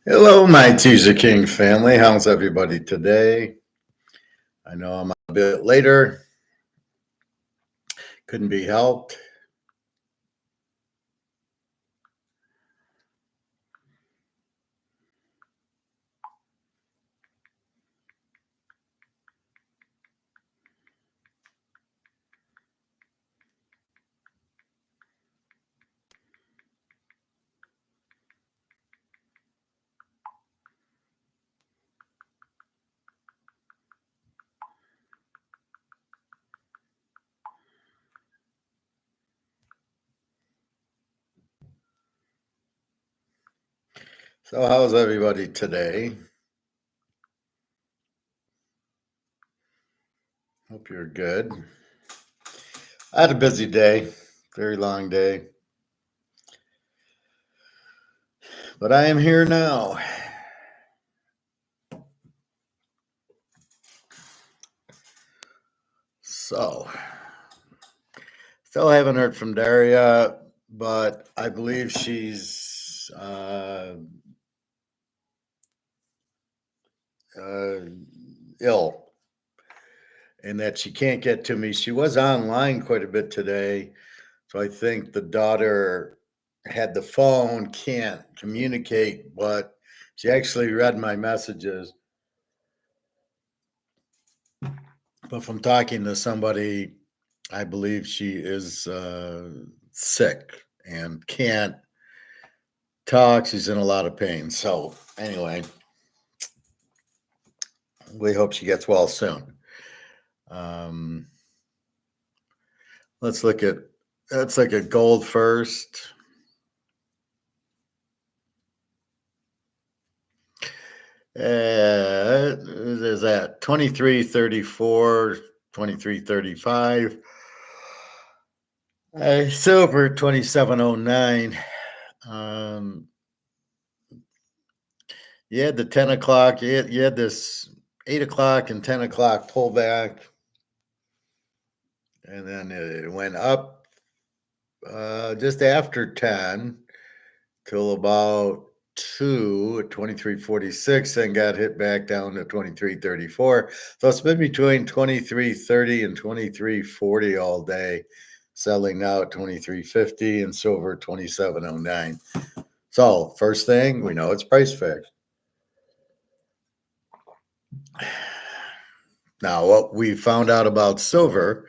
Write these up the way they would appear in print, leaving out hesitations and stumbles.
Hello, my Teaserking family. How's everybody today? I know I'm a bit later. Couldn't be helped. So, how's everybody today? Hope you're good. I had a busy day, very long day, but I am here now. So, still haven't heard from Daria, but I believe she's ill and that she can't get to me. She was online quite a bit today. So I think the daughter had the phone, can't communicate, but she actually read my messages. But from talking to somebody, I believe she is sick and can't talk. She's in a lot of pain. So, anyway, we hope she gets well soon. Um, let's look at gold first. There's that 23.34, 23.35. Silver 27.09. You had the 10 o'clock, you had this 8 o'clock and 10 o'clock pullback, and then it went up just after 10 till about 2 at 23.46, and got hit back down to 23.34. So it's been between 23.30 and 23.40 all day, selling now at 23.50 and silver 27.09. So first thing, we know it's price fixed. Now, what we found out about silver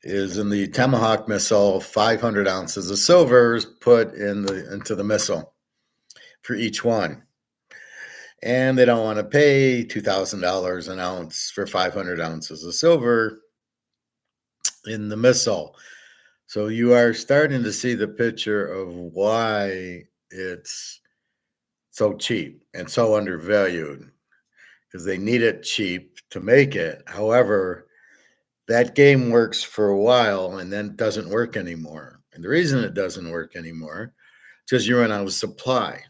is in the Tomahawk missile, 500 ounces of silver is put into the missile for each one. And they don't want to pay $2,000 an ounce for 500 ounces of silver in the missile. So you are starting to see the picture of why it's so cheap and so undervalued, because they need it cheap to make it. However, that game works for a while and then doesn't work anymore. And the reason it doesn't work anymore is because you run out of supply.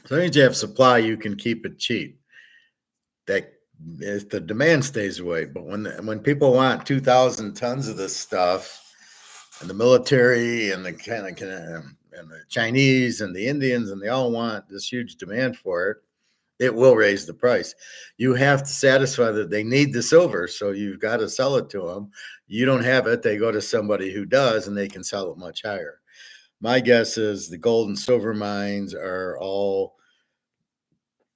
So as you have supply, you can keep it cheap. That if the demand stays away. But when people want 2,000 tons of this stuff, and the military and the and the Chinese and the Indians, and they all want this huge demand for it, it will raise the price. You have to satisfy that they need the silver, so you've got to sell it to them. You don't have it, they go to somebody who does, and they can sell it much higher. My guess is the gold and silver mines are all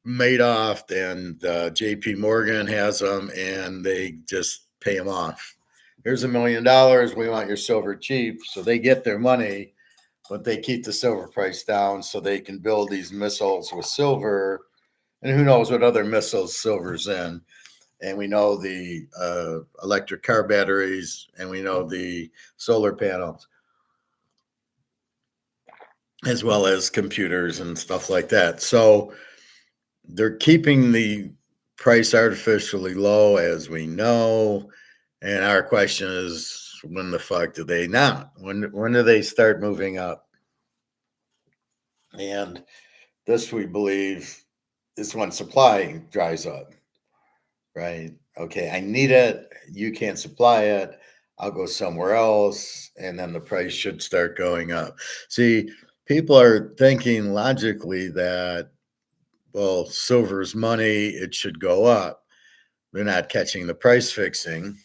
Madoff and JP Morgan has them, and they just pay them off. Here's $1 million. We want your silver cheap. So they get their money, but they keep the silver price down so they can build these missiles with silver. And who knows what other missiles silver's in. And we know the electric car batteries, and we know the solar panels, as well as computers and stuff like that. So they're keeping the price artificially low, as we know. And our question is, when the fuck do they not? When do they start moving up? And this, we believe, is when supply dries up, right? Okay, I need it. You can't supply it. I'll go somewhere else. And then the price should start going up. See, people are thinking logically that, well, silver's money, it should go up. They're not catching the price fixing,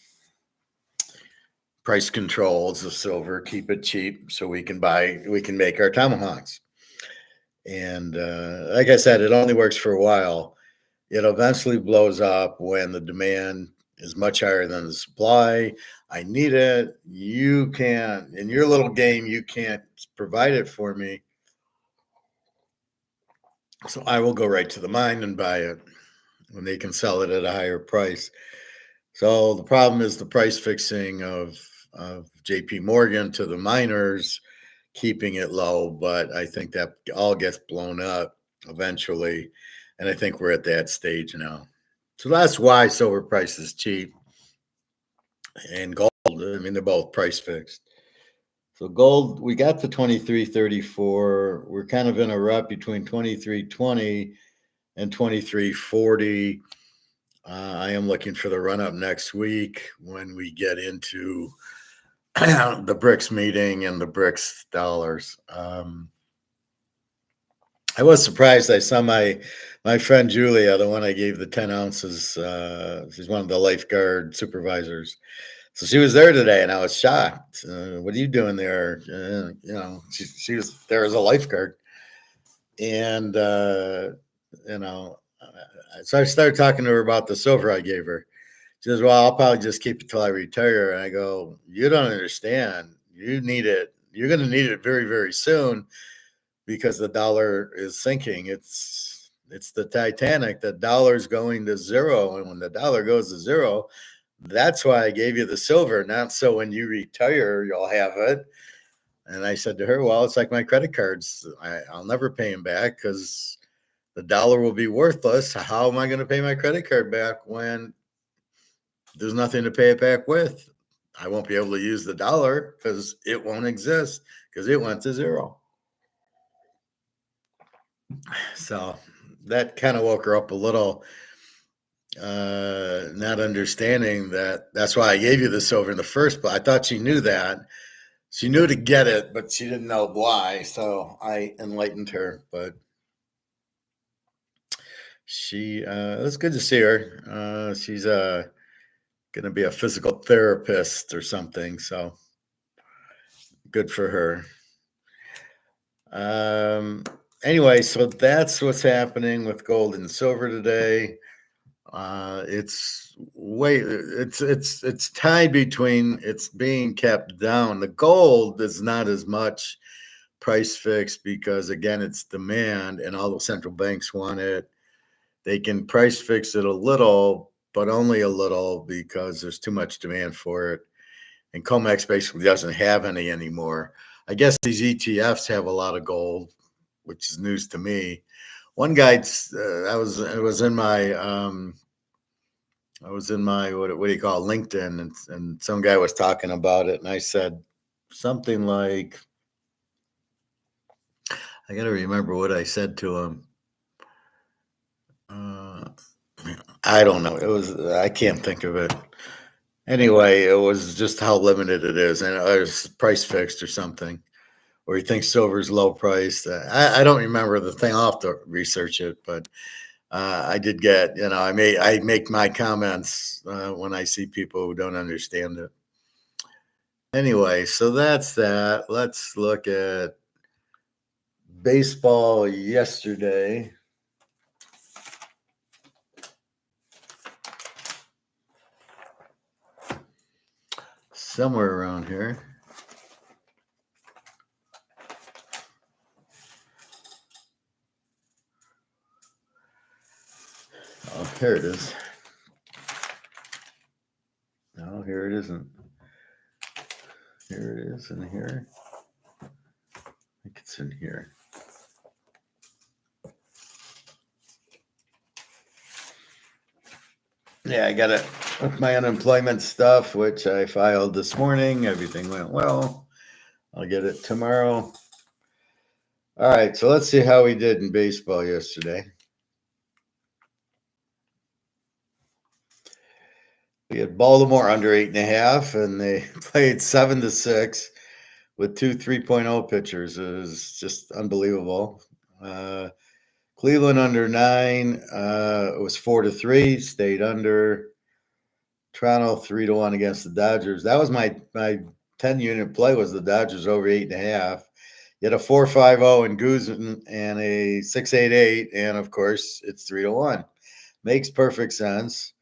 price controls of silver, keep it cheap so we can make our tomahawks. And like I said, it only works for a while. It eventually blows up when the demand is much higher than the supply. I need it. You can't, in your little game, you can't provide it for me. So I will go right to the mine and buy it when they can sell it at a higher price. So the problem is the price fixing of JP Morgan to the miners, keeping it low. But I think that all gets blown up eventually. And I think we're at that stage now. So that's why silver price is cheap and gold. I mean, they're both price fixed. So gold, we got to 23.34. We're kind of in a rut between 23.20 and 23.40. I am looking for the run up next week when we get into the BRICS meeting and the BRICS dollars. I was surprised. I saw my friend Julia, the one I gave the 10 ounces. She's one of the lifeguard supervisors. So she was there today, and I was shocked. What are you doing there? She was there as a lifeguard, and so I started talking to her about the silver I gave her. She says, "Well, I'll probably just keep it till I retire." And I go, "You don't understand. You need it. You're going to need it very, very soon because the dollar is sinking. It's the Titanic. The dollar's going to zero, and when the dollar goes to zero, that's why I gave you the silver, not so when you retire you'll have it." And I said to her, "Well, it's like my credit cards. I'll never pay them back because the dollar will be worthless. How am I going to pay my credit card back when there's nothing to pay it back with? I won't be able to use the dollar because it won't exist because it went to zero." So that kind of woke her up a little, not understanding that that's why I gave you the silver in the first place. I thought she knew that. She knew to get it, but she didn't know why. So I enlightened her. But it was good to see her. She's going to be a physical therapist or something. So good for her. Anyway, so that's what's happening with gold and silver today. It's tied between it's being kept down. The gold is not as much price fixed because again it's demand and all the central banks want it. They can price fix it a little, but only a little because there's too much demand for it. And COMEX basically doesn't have any anymore. I guess these ETFs have a lot of gold, which is news to me. One guy, I was in my what do you call it, LinkedIn, and some guy was talking about it, and I said something like, I got to remember what I said to him. I don't know. I can't think of it. Anyway, it was just how limited it is, and it was price fixed or something, or he thinks silver's low priced. I don't remember the thing. I'll have to research it, but I did get, I make my comments when I see people who don't understand it. Anyway, so that's that. Let's look at baseball yesterday. Somewhere around here. Oh, here it is. No, here it isn't. Here it is in here. I think it's in here. Yeah, I got it with my unemployment stuff, which I filed this morning. Everything went well. I'll get it tomorrow. All right, so let's see how we did in baseball yesterday. We had Baltimore under 8.5, and they played 7-6. with two 3.0 pitchers is just unbelievable. Cleveland under 9. It was 4-3. Stayed under. Toronto 3-1 against the Dodgers. That was my 10-unit play. Was the Dodgers over 8.5? You had a 4.50 in Guzman and a 6.88, and of course it's 3-1. Makes perfect sense.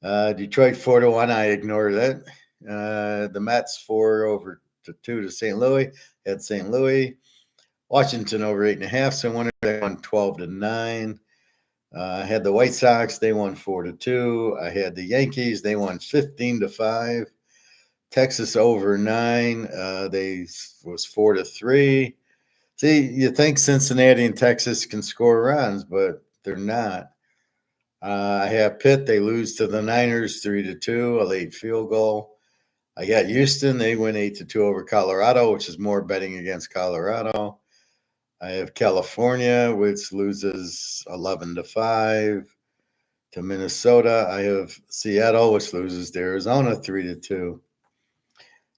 Detroit 4-1. I ignored it. The Mets 4-2 to St. Louis. Had St. Louis. Washington over 8.5. So one they won 12-9. I had the White Sox. They won 4-2. I had the Yankees. They won 15-5. Texas over 9. They was 4-3. See, you think Cincinnati and Texas can score runs, but they're not. I have Pitt. They lose to the Niners 3-2, a late field goal. I got Houston. They win 8-2 over Colorado, which is more betting against Colorado. I have California, which loses 11-5 to Minnesota. I have Seattle, which loses to Arizona 3-2.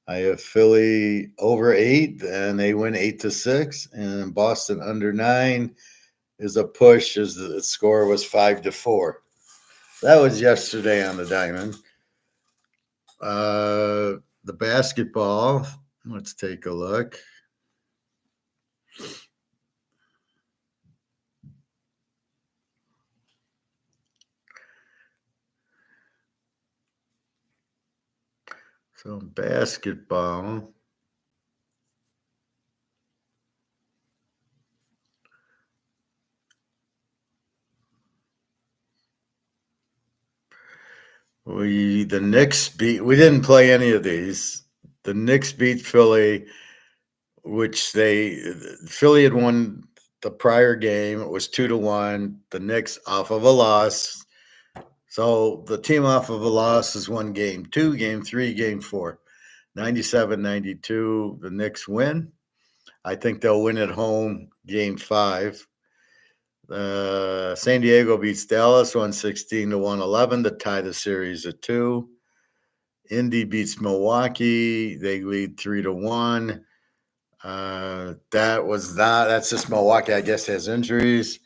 I have Philly over 8, and they win 8-6. And Boston under 9 is a push, as the score was 5-4. That was yesterday on the diamond. The basketball. Let's take a look. So basketball. The Knicks beat. We didn't play any of these. The Knicks beat Philly, which Philly had won the prior game. It was 2-1. The Knicks off of a loss. So the team off of a loss has won game 2, game 3, game 4. 97-92. The Knicks win. I think they'll win at home game 5. San Diego beats Dallas 116-111 to tie the series at 2. Indy beats Milwaukee. They lead 3-1. That's just Milwaukee, I guess, has injuries.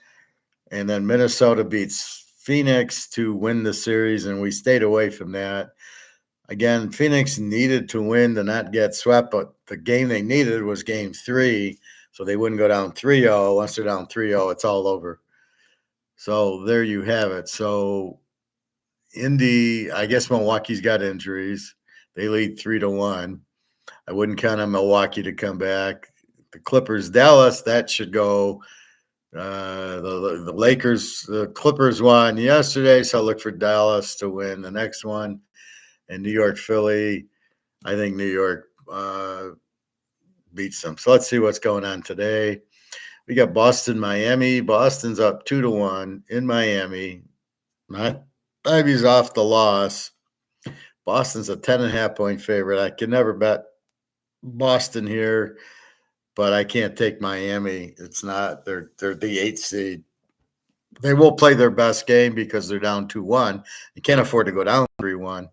And then Minnesota beats Phoenix to win the series, and we stayed away from that. Again, Phoenix needed to win to not get swept, but the game they needed was game 3, so they wouldn't go down 3-0. Once they're down 3-0, it's all over. So there you have it. So Indy, I guess Milwaukee's got injuries. They lead 3-1. I wouldn't count on Milwaukee to come back. The Clippers, Dallas, that should go. The Lakers, the Clippers won yesterday, so I look for Dallas to win the next one. And New York, Philly, I think New York beats them. So let's see what's going on today. We got Boston, Miami. Boston's up 2-1 in Miami. Miami's off the loss. Boston's a 10.5-point favorite. I can never bet Boston here, but I can't take Miami. It's not. They're the 8th seed. They will play their best game because they're down 2-1. They can't afford to go down 3-1.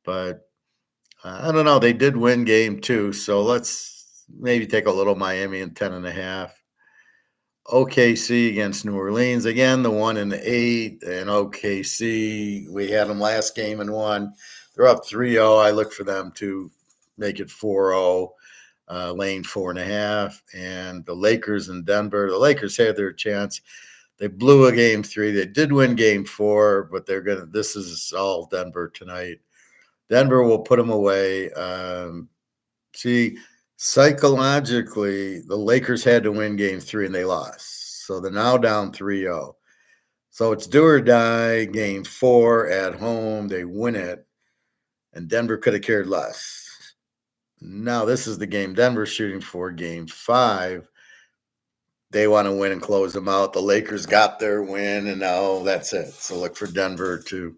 But I don't know. They did win game 2, so let's maybe take a little Miami and 10.5. OKC against New Orleans. Again, the 1 and the 8. And OKC, we had them last game and won. They're up 3-0. I look for them to make it 4-0. Lane 4.5. And the Lakers in Denver. The Lakers had their chance. They blew a game 3. They did win game 4, but this is all Denver tonight. Denver will put them away. Psychologically, the Lakers had to win game 3 and they lost. So they're now down 3-0. So it's do or die. Game 4 at home, they win it. And Denver could have cared less. Now this is the game Denver's shooting for, game 5. They want to win and close them out. The Lakers got their win, and now that's it. So look for Denver to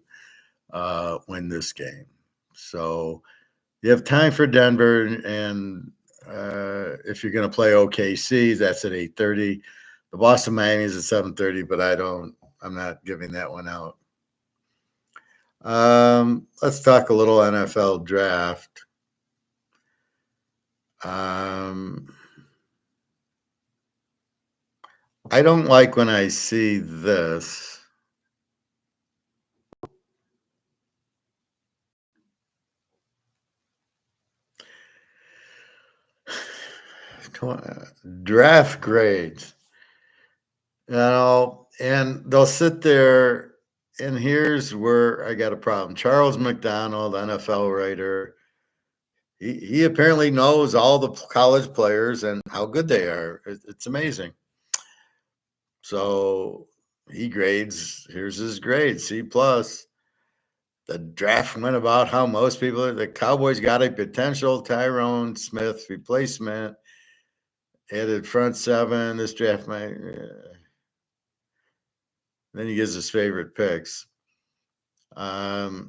win this game. So you have time for Denver, and if you're going to play OKC, that's at 8:30. The Boston Miami is at 7:30, but I'm not giving that one out. Let's talk a little NFL draft. I don't like when I see this. Draft grades, and they'll sit there. And here's where I got a problem. Charles McDonald, NFL writer, he apparently knows all the college players and how good they are. It's amazing. So he grades. Here's his grade: C plus. The draft went about how most people. The Cowboys got a potential Tyrone Smith replacement. Added front seven. This draft might. Then he gives his favorite picks. Here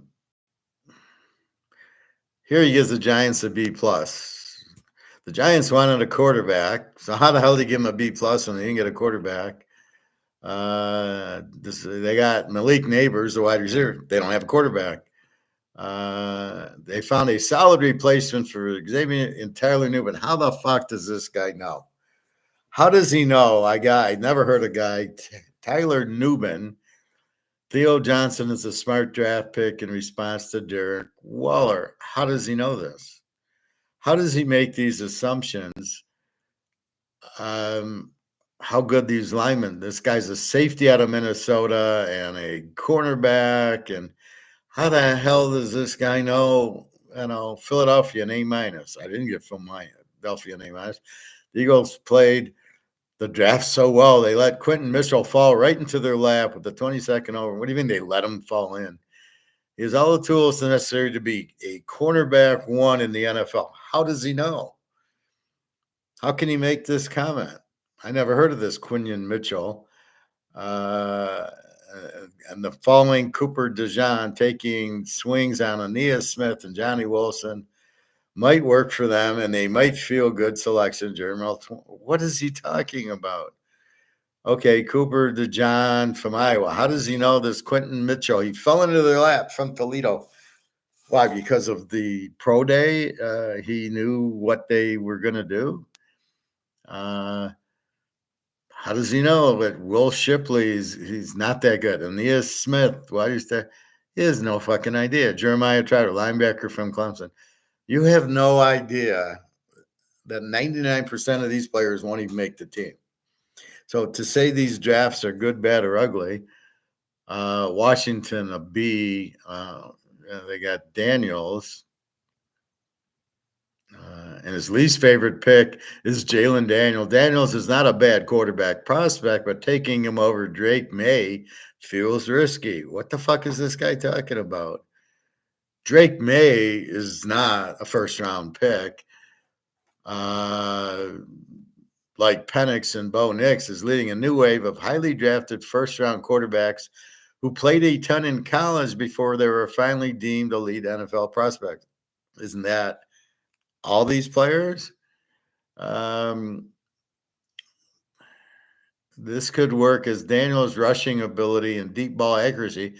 he gives the Giants a B plus. The Giants wanted a quarterback, so how the hell did he give him a B plus when they didn't get a quarterback? They got Malik Neighbors, the wide receiver. They don't have a quarterback. They found a solid replacement for Xavier and Tyler Newman. How the fuck does this guy know? How does he know? I never heard a guy, Tyler Newman. Theo Johnson is a smart draft pick in response to Derek Waller. How does he know this? How does he make these assumptions? How good these linemen? This guy's a safety out of Minnesota and a cornerback. And how the hell does this guy know? Philadelphia an A minus. I didn't get Philadelphia an A minus. The Eagles played the draft so well, they let Quentin Mitchell fall right into their lap with the 22nd over. What do you mean they let him fall in? He has all the tools necessary to be a cornerback one in the NFL. How does he know? How can he make this comment? I never heard of this Quentin Mitchell. And the following Cooper DeJean taking swings on Aeneas Smith and Johnny Wilson might work for them, and they might feel good selection. Jermel, what is he talking about? Okay, Cooper DeJean from Iowa. How does he know this Quentin Mitchell? He fell into their lap from Toledo. Why? Because of the pro day? He knew what they were going to do. How does he know that Will Shipley's he's not that good? Aeneas Smith, why is that? He has no fucking idea. Jeremiah Trotter, linebacker from Clemson. You have no idea that 99% of these players won't even make the team. So to say these drafts are good, bad, or ugly, Washington a B. They got Daniels. And his least favorite pick is Jalen Daniels. Daniels is not a bad quarterback prospect, but taking him over Drake May feels risky. What the fuck is this guy talking about? Drake May is not a first-round pick. Like Penix and Bo Nix, is leading a new wave of highly drafted first-round quarterbacks who played a ton in college before they were finally deemed elite NFL prospects. Isn't that all these players? This could work as Daniel's rushing ability and deep ball accuracy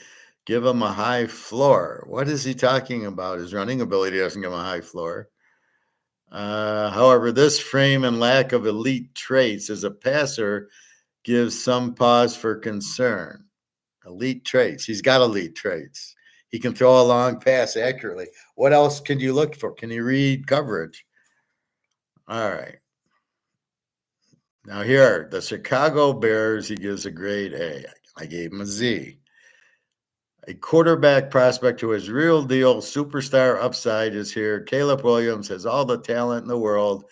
give him a high floor. What is he talking about? His running ability doesn't give him a high floor. However, this frame and lack of elite traits as a passer gives some pause for concern. Elite traits. He's got elite traits. He can throw a long pass accurately. What else can you look for? Can you read coverage? All right. Now here, the Chicago Bears, he gives a grade A. I gave him a Z. A quarterback prospect who has real deal superstar upside is here. Caleb Williams has all the talent in the world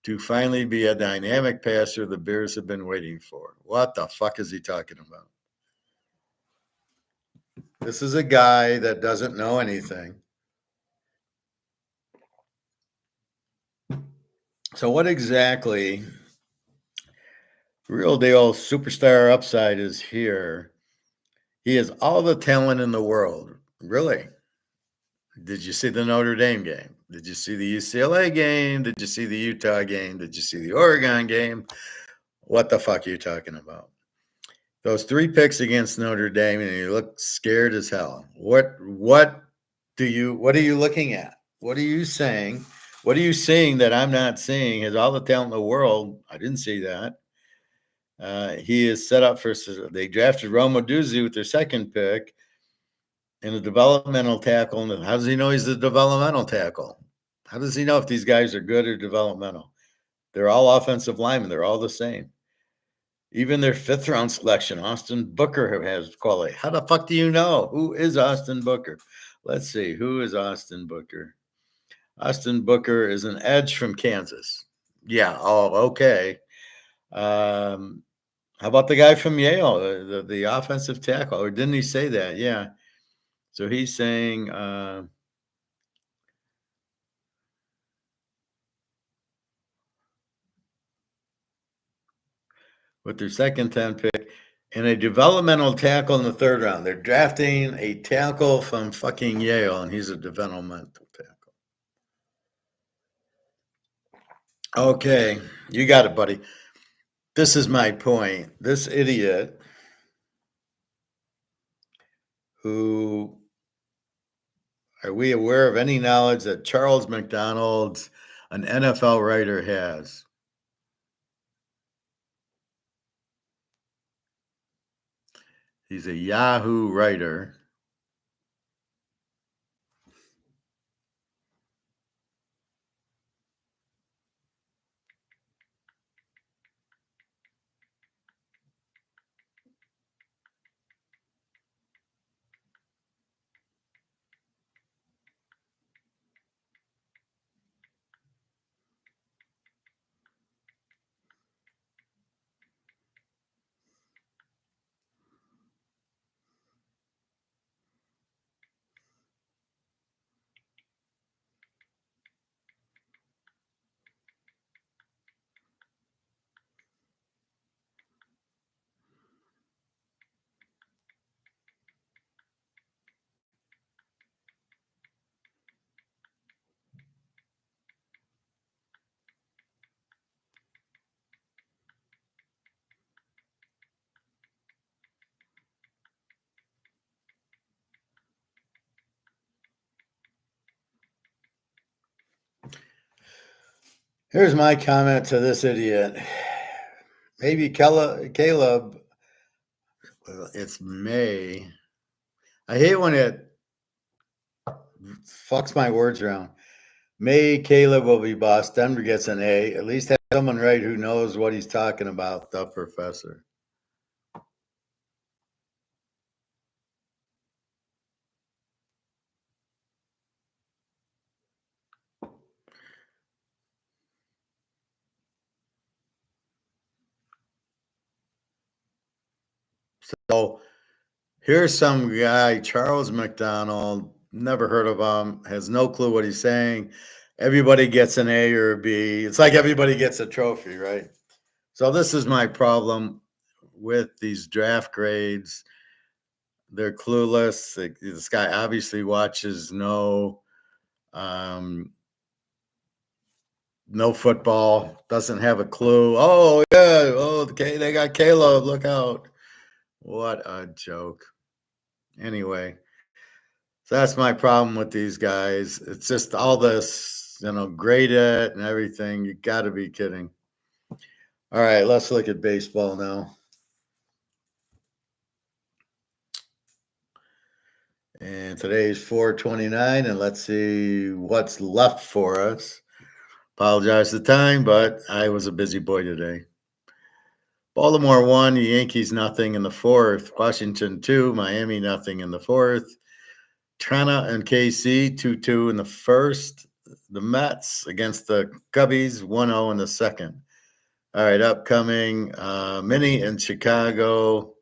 to finally be a dynamic passer the Bears have been waiting for. What the fuck is he talking about? This is a guy that doesn't know anything. So what exactly real deal superstar upside is here? He has all the talent in the world. Really? Did you see the Notre Dame game? Did you see the UCLA game? Did you see the Utah game? Did you see the Oregon game? What the fuck are you talking about? Those 3 picks against Notre Dame, and you look scared as hell. What are you looking at? What are you saying What are you seeing that I'm not seeing? He has all the talent in the world. I didn't see that. He is set up for. They drafted Roma Duzzi with their second pick in a developmental tackle. And how does he know he's a developmental tackle? How does he know if these guys are good or developmental? They're all offensive linemen. They're all the same. Even their fifth round selection, Austin Booker has quality. How the fuck do you know? Who is Austin Booker? Let's see. Who is Austin Booker? Austin Booker is an edge from Kansas. Yeah. Oh, okay. How about the guy from Yale, the offensive tackle? Or didn't he say that? Yeah. So he's saying with their second 10 pick and a developmental tackle in the third round. They're drafting a tackle from fucking Yale, and he's a developmental tackle. Okay, you got it, buddy. This is my point. This idiot who are we aware of any knowledge that Charles McDonald, an NFL writer, has? He's a Yahoo writer. Here's my comment to this idiot. Maybe Caleb, well, it's May. I hate when it fucks my words around. May Caleb will be boss. Denver gets an A. At least have someone right who knows what he's talking about, the professor. So here's some guy, Charles McDonald, never heard of him, has no clue what he's saying. Everybody gets an A or a B. It's like everybody gets a trophy, right? So this is my problem with these draft grades. They're clueless. This guy obviously watches no football, doesn't have a clue. Oh, yeah. Oh, okay. They got Caleb. Look out. What a joke. Anyway, so that's my problem with these guys. It's just all this, grade it and everything. You got to be kidding. All right, let's look at baseball now. And today's 4/29, and let's see what's left for us. Apologize for the time, but I was a busy boy today. Baltimore 1, the Yankees nothing in the fourth. Washington 2, Miami nothing in the fourth. Toronto and KC 2-2 in the first. The Mets against the Cubbies 1-0 in the second. All right, upcoming mini in Chicago.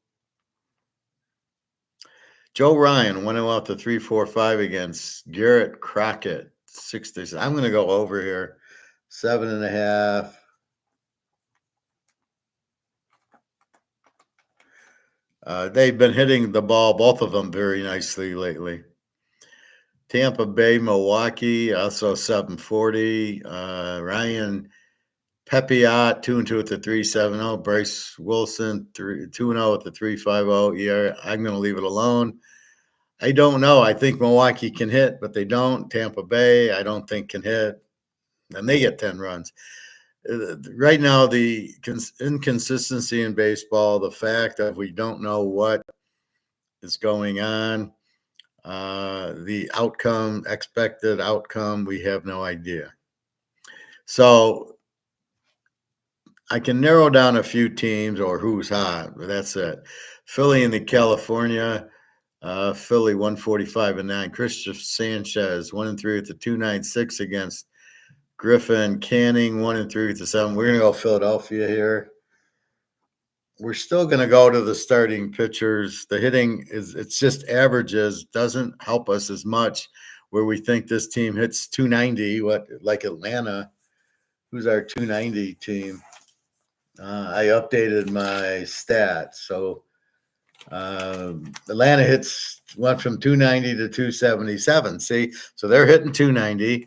Joe Ryan went off the 3-4-5 against Garrett Crockett 6-6. I'm going to go over here 7.5. They've been hitting the ball, both of them, very nicely lately. Tampa Bay, Milwaukee, also 740. Ryan Pepiot, 2-2 at the 3.70. Bryce Wilson, 2-0 at the 3.50. Yeah, I'm going to leave it alone. I don't know. I think Milwaukee can hit, but they don't. Tampa Bay, I don't think can hit. and they get 10 runs. Right now, the inconsistency in baseball, the fact that we don't know what is going on, the outcome, expected outcome, we have no idea. So I can narrow down a few teams or who's hot, but that's it. Philly in the California, Philly 145-9. Christopher Sanchez 1-3 with the 2.96 against Griffin. Canning 1-3 with the 7. We're gonna go Philadelphia here. We're still gonna go to the starting pitchers. The hitting it's just averages, doesn't help us as much. Where we think this team hits 290, like Atlanta. Who's our 290 team? I updated my stats. So Atlanta went from 290 to 277. See, so they're hitting 290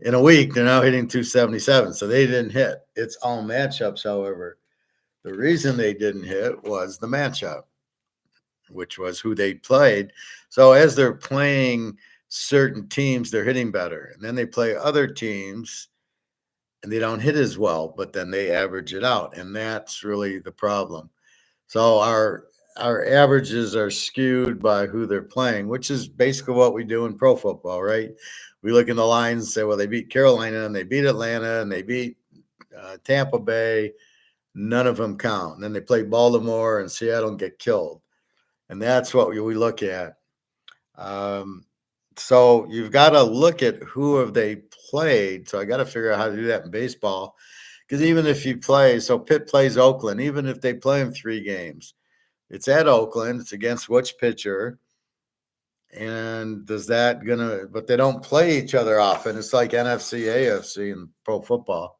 in a week. They're now hitting 277. So they didn't hit. It's all matchups. However, the reason they didn't hit was the matchup, which was who they played. So as they're playing certain teams, they're hitting better, and then they play other teams and they don't hit as well, but then they average it out, and that's really the problem. So our averages are skewed by who they're playing, which is basically what we do in pro football, right? We look in the lines and say, well, they beat Carolina and they beat Atlanta and they beat Tampa Bay. None of them count. And then they play Baltimore and Seattle and get killed. And that's what we look at. So you've got to look at who have they played. So I got to figure out how to do that in baseball. Because even if you play, so Pitt plays Oakland, even if they play in 3 games, it's at Oakland. It's against which pitcher? And but they don't play each other often. It's like NFC, AFC in pro football.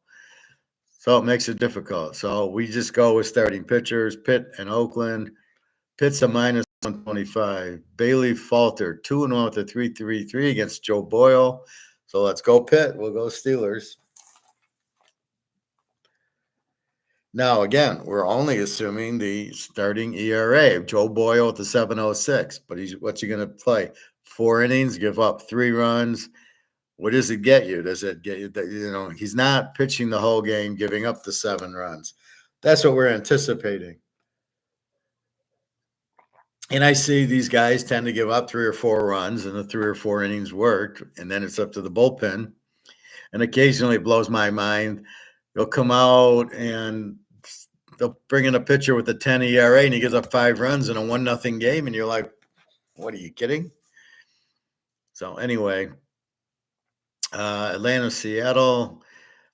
So it makes it difficult. So we just go with starting pitchers, Pitt and Oakland. Pitt's a minus 125. Bailey Falter, 2-1 with a 3.33 against Joe Boyle. So let's go Pitt. We'll go Steelers. Now, again, we're only assuming the starting ERA. Joe Boyle with the 7.06, but what's he going to play? 4 innings, give up 3 runs. What does it get you? Does it get you that, he's not pitching the whole game, giving up the 7 runs. That's what we're anticipating. And I see these guys tend to give up 3 or 4 runs, and the 3 or 4 innings work, and then it's up to the bullpen. And occasionally it blows my mind. They'll come out and they'll bring in a pitcher with a 10 ERA and he gives up 5 runs in a 1-0 game. And you're like, what, are you kidding? So anyway, Atlanta, Seattle,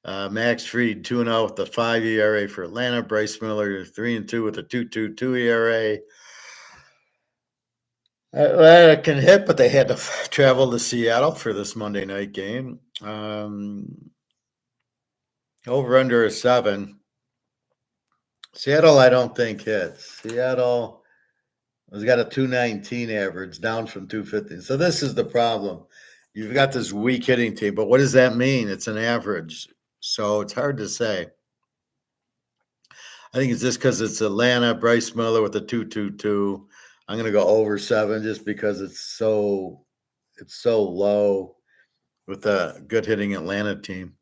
Max Fried 2-0 with the 5 ERA for Atlanta. Bryce Miller 3-2 with a 2.22 ERA. Atlanta can hit, but they had to travel to Seattle for this Monday night game. Over under a 7. Seattle, I don't think hits. Seattle has got a 219 average, down from 250. So this is the problem. You've got this weak hitting team, but what does that mean? It's an average. So it's hard to say. I think it's just because it's Atlanta, Bryce Miller with a 2.22. I'm going to go over 7 just because it's so low with a good hitting Atlanta team.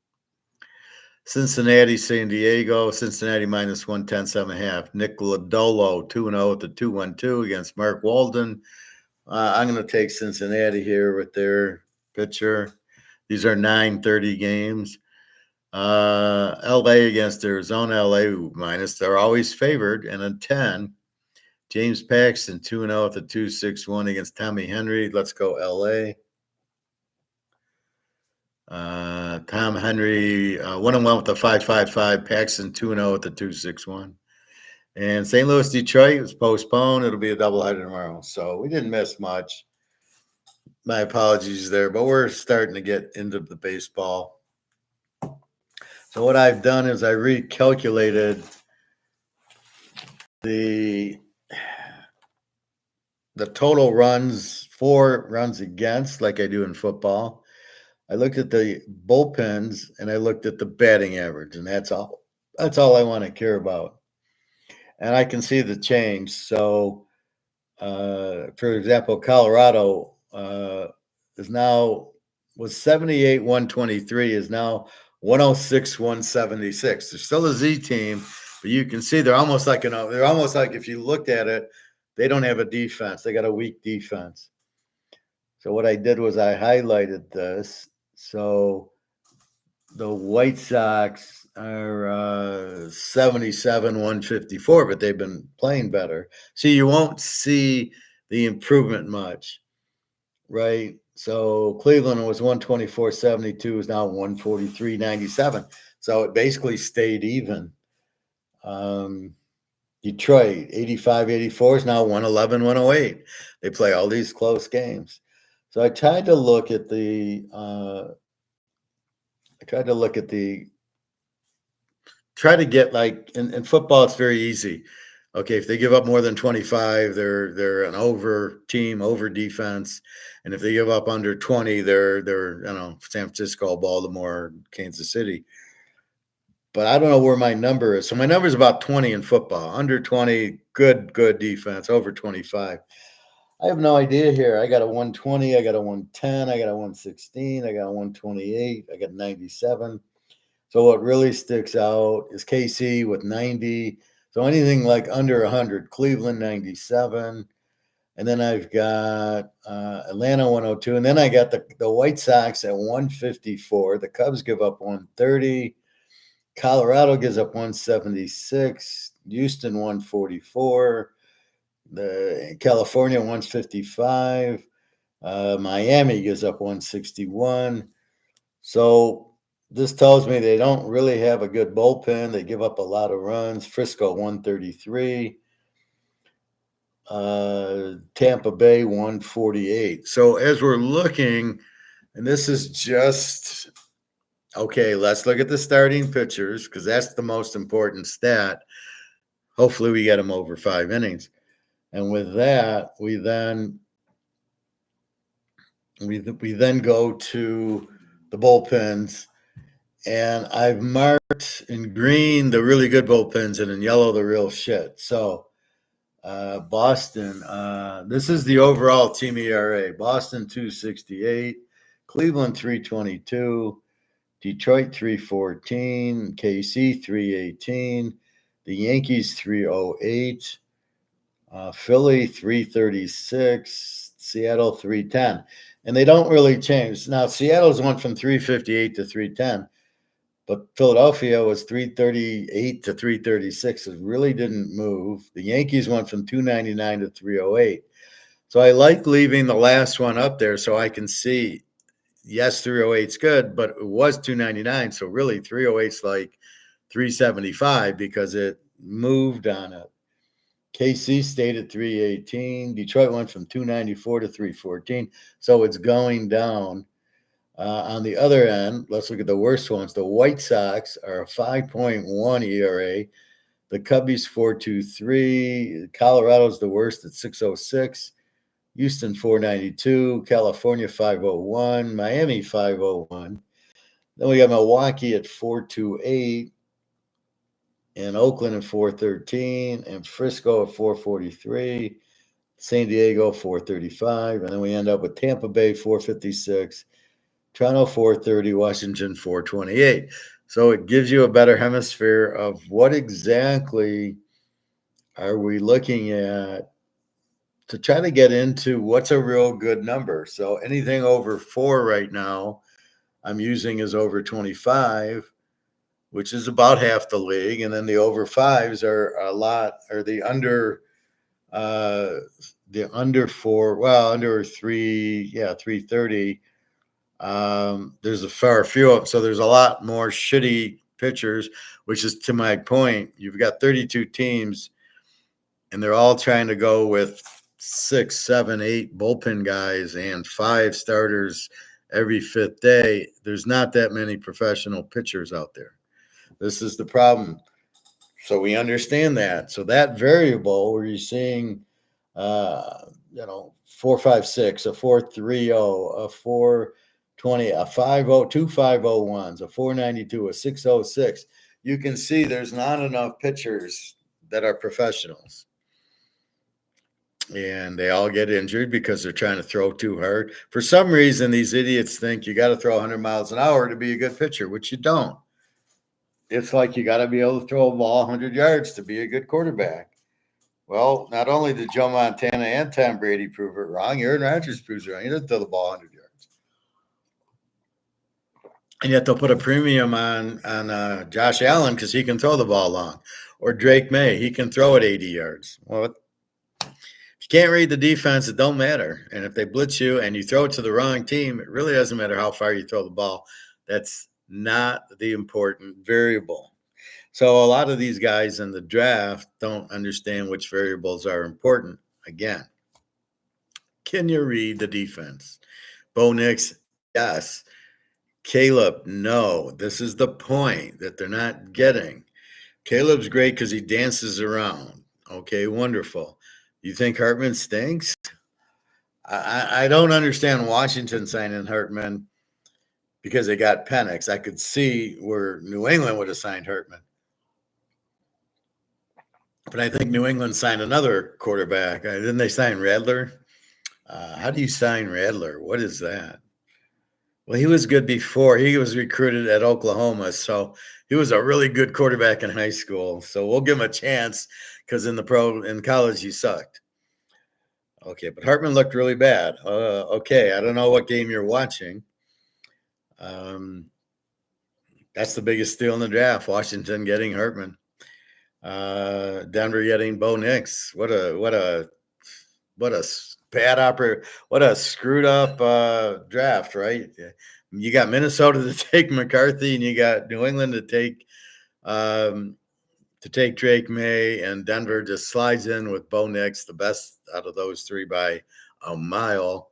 Cincinnati, San Diego. Cincinnati minus 110, 7.5. Nick Lodolo 2-0 with the 2.12 against Mark Walden. I'm going to take Cincinnati here with their pitcher. These are 9:30 games. LA against Arizona. LA minus. They're always favored. And a 10. James Paxton 2-0 with a 2.61 against Tommy Henry. Let's go LA. Tom Henry 1-1 with the 5.55. Paxton 2-0 with the 2.61. And St. Louis, Detroit was postponed. It'll be a doubleheader tomorrow. So we didn't miss much. My apologies there, but we're starting to get into the baseball. So what I've done is I recalculated the total runs for, runs against, like I do in football. I looked at the bullpens and I looked at the batting average, and that's all I want to care about. And I can see the change. So, for example, Colorado was 78-123 is now 106, 176. They're still a Z team, but you can see they're almost like they're almost like if you looked at it, they don't have a defense. They got a weak defense. So what I did was I highlighted this. So the White Sox are 77, 154, but they've been playing better. See, you won't see the improvement much, right? So Cleveland was 124.72, is now 143.97. So it basically stayed even. Detroit, 85-84 is now 111, 108. They play all these close games. So I tried to look at the try to get like in football, it's very easy. Okay, if they give up more than 25, they're an over team, over defense. And if they give up under 20, they're San Francisco, Baltimore, Kansas City. But I don't know where my number is. So my number is about 20 in football. Under 20, good defense. Over 25. I have no idea here. I got a 120, I got a 110, I got a 116, I got a 128, I got 97. So what really sticks out is KC with 90. So anything like under 100, Cleveland 97. And then I've got Atlanta 102. And then I got the White Sox at 154. The Cubs give up 130. Colorado gives up 176. Houston 144. The California 155. Miami gives up 161. So this tells me they don't really have a good bullpen. They give up a lot of runs. Frisco 133. Tampa Bay 148. So as we're looking, and this is just okay, let's look at the starting pitchers because that's the most important stat. Hopefully we get them over 5 innings. And with that, we then go to the bullpens, and I've marked in green the really good bullpens and in yellow the real shit. So Boston, this is the overall team ERA. Boston 268, Cleveland 322, Detroit 314, KC 318, the Yankees 308. Philly 336, Seattle 310, and they don't really change. Now Seattle's went from 358 to 310, but Philadelphia was 338 to 336. It really didn't move. The Yankees went from 299 to 308. So I like leaving the last one up there so I can see. Yes, 308 is good, but it was 299, so really 308 is like 375 because it moved on it. KC stayed at 318. Detroit went from 294 to 314. So it's going down. On the other end, let's look at the worst ones. The White Sox are a 5.1 ERA. The Cubbies 4.23. Colorado's the worst at 6.06. Houston 4.92. California 5.01. Miami 5.01. Then we got Milwaukee at 4.28. And Oakland at 413, and Frisco at 443, San Diego 435, and then we end up with Tampa Bay 456, Toronto 430, Washington 428. So it gives you a better hemisphere of what exactly are we looking at to try to get into what's a real good number. So anything over 4 right now, I'm using as over 25. Which is about half the league, and then the over 5s are a lot, or the under 4, well, under 3, 330. There's a far few, so there's a lot more shitty pitchers, which is to my point. You've got 32 teams, and they're all trying to go with 6, 7, 8 bullpen guys and 5 starters every 5th day. There's not that many professional pitchers out there. This is the problem. So we understand that. So that variable where you're seeing, 4.56, a 4.30, a 4.20, a 5.0, 2 5.01s, a 4.92, a 6.06, you can see there's not enough pitchers that are professionals. and they all get injured because they're trying to throw too hard. For some reason, these idiots think you got to throw 100 miles an hour to be a good pitcher, which you don't. It's like you got to be able to throw a ball 100 yards to be a good quarterback. Well, not only did Joe Montana and Tom Brady prove it wrong, Aaron Rodgers proves it wrong. He doesn't throw the ball 100 yards. And yet they'll put a premium on Josh Allen because he can throw the ball long. Or Drake May, he can throw it 80 yards. Well, if you can't read the defense, it don't matter. And if they blitz you and you throw it to the wrong team, it really doesn't matter how far you throw the ball. That's not the important variable. So a lot of these guys in the draft don't understand which variables are important. Again, can you read the defense? Bo Nix, yes. Caleb, no. This is the point that they're not getting. Caleb's great because he dances around. Okay, wonderful. You think Hartman stinks? I don't understand Washington signing Hartman because they got Penix. I could see where New England would have signed Hartman. But I think New England signed another quarterback. Didn't they sign Radler? How do you sign Radler? What is that? Well, he was good before. He was recruited at Oklahoma, so he was a really good quarterback in high school. So we'll give him a chance because in college he sucked. Okay, but Hartman looked really bad. Okay, I don't know what game you're watching. That's the biggest steal in the draft. Washington getting Hartman. Denver getting Bo Nix. What a bad opera. What a screwed up draft, right? You got Minnesota to take McCarthy, and you got New England to take Drake May, and Denver just slides in with Bo Nix, the best out of those three by a mile.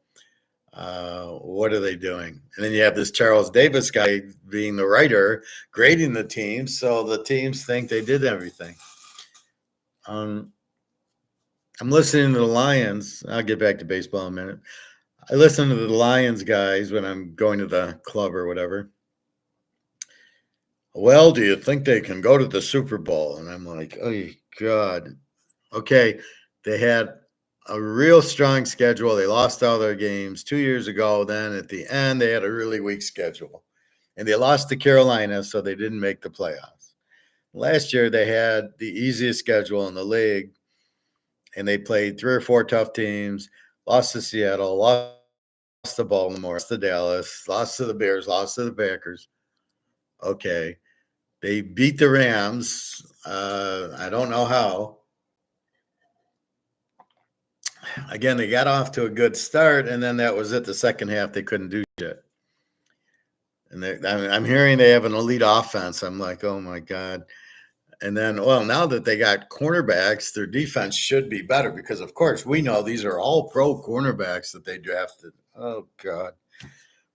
What are they doing? And then you have this Charles Davis guy being the writer, grading the teams, so the teams think they did everything. I'm listening to the Lions. I'll get back to baseball in a minute. I listen to the Lions guys when I'm going to the club or whatever. Well, do you think they can go to the Super Bowl? And I'm like, oh, God. Okay, they had a real strong schedule. They lost all their games 2 years ago. Then at the end, they had a really weak schedule. And they lost to Carolina, so they didn't make the playoffs. Last year, they had the easiest schedule in the league, and they played 3 or 4 tough teams, lost to Seattle, lost to Baltimore, lost to Dallas, lost to the Bears, lost to the Packers. Okay. They beat the Rams. I don't know how. Again, they got off to a good start, and then that was it. The second half, they couldn't do shit. And I'm hearing they have an elite offense. I'm like, oh, my God. And then, well, now that they got cornerbacks, their defense should be better because, of course, we know these are all pro cornerbacks that they drafted. Oh, God.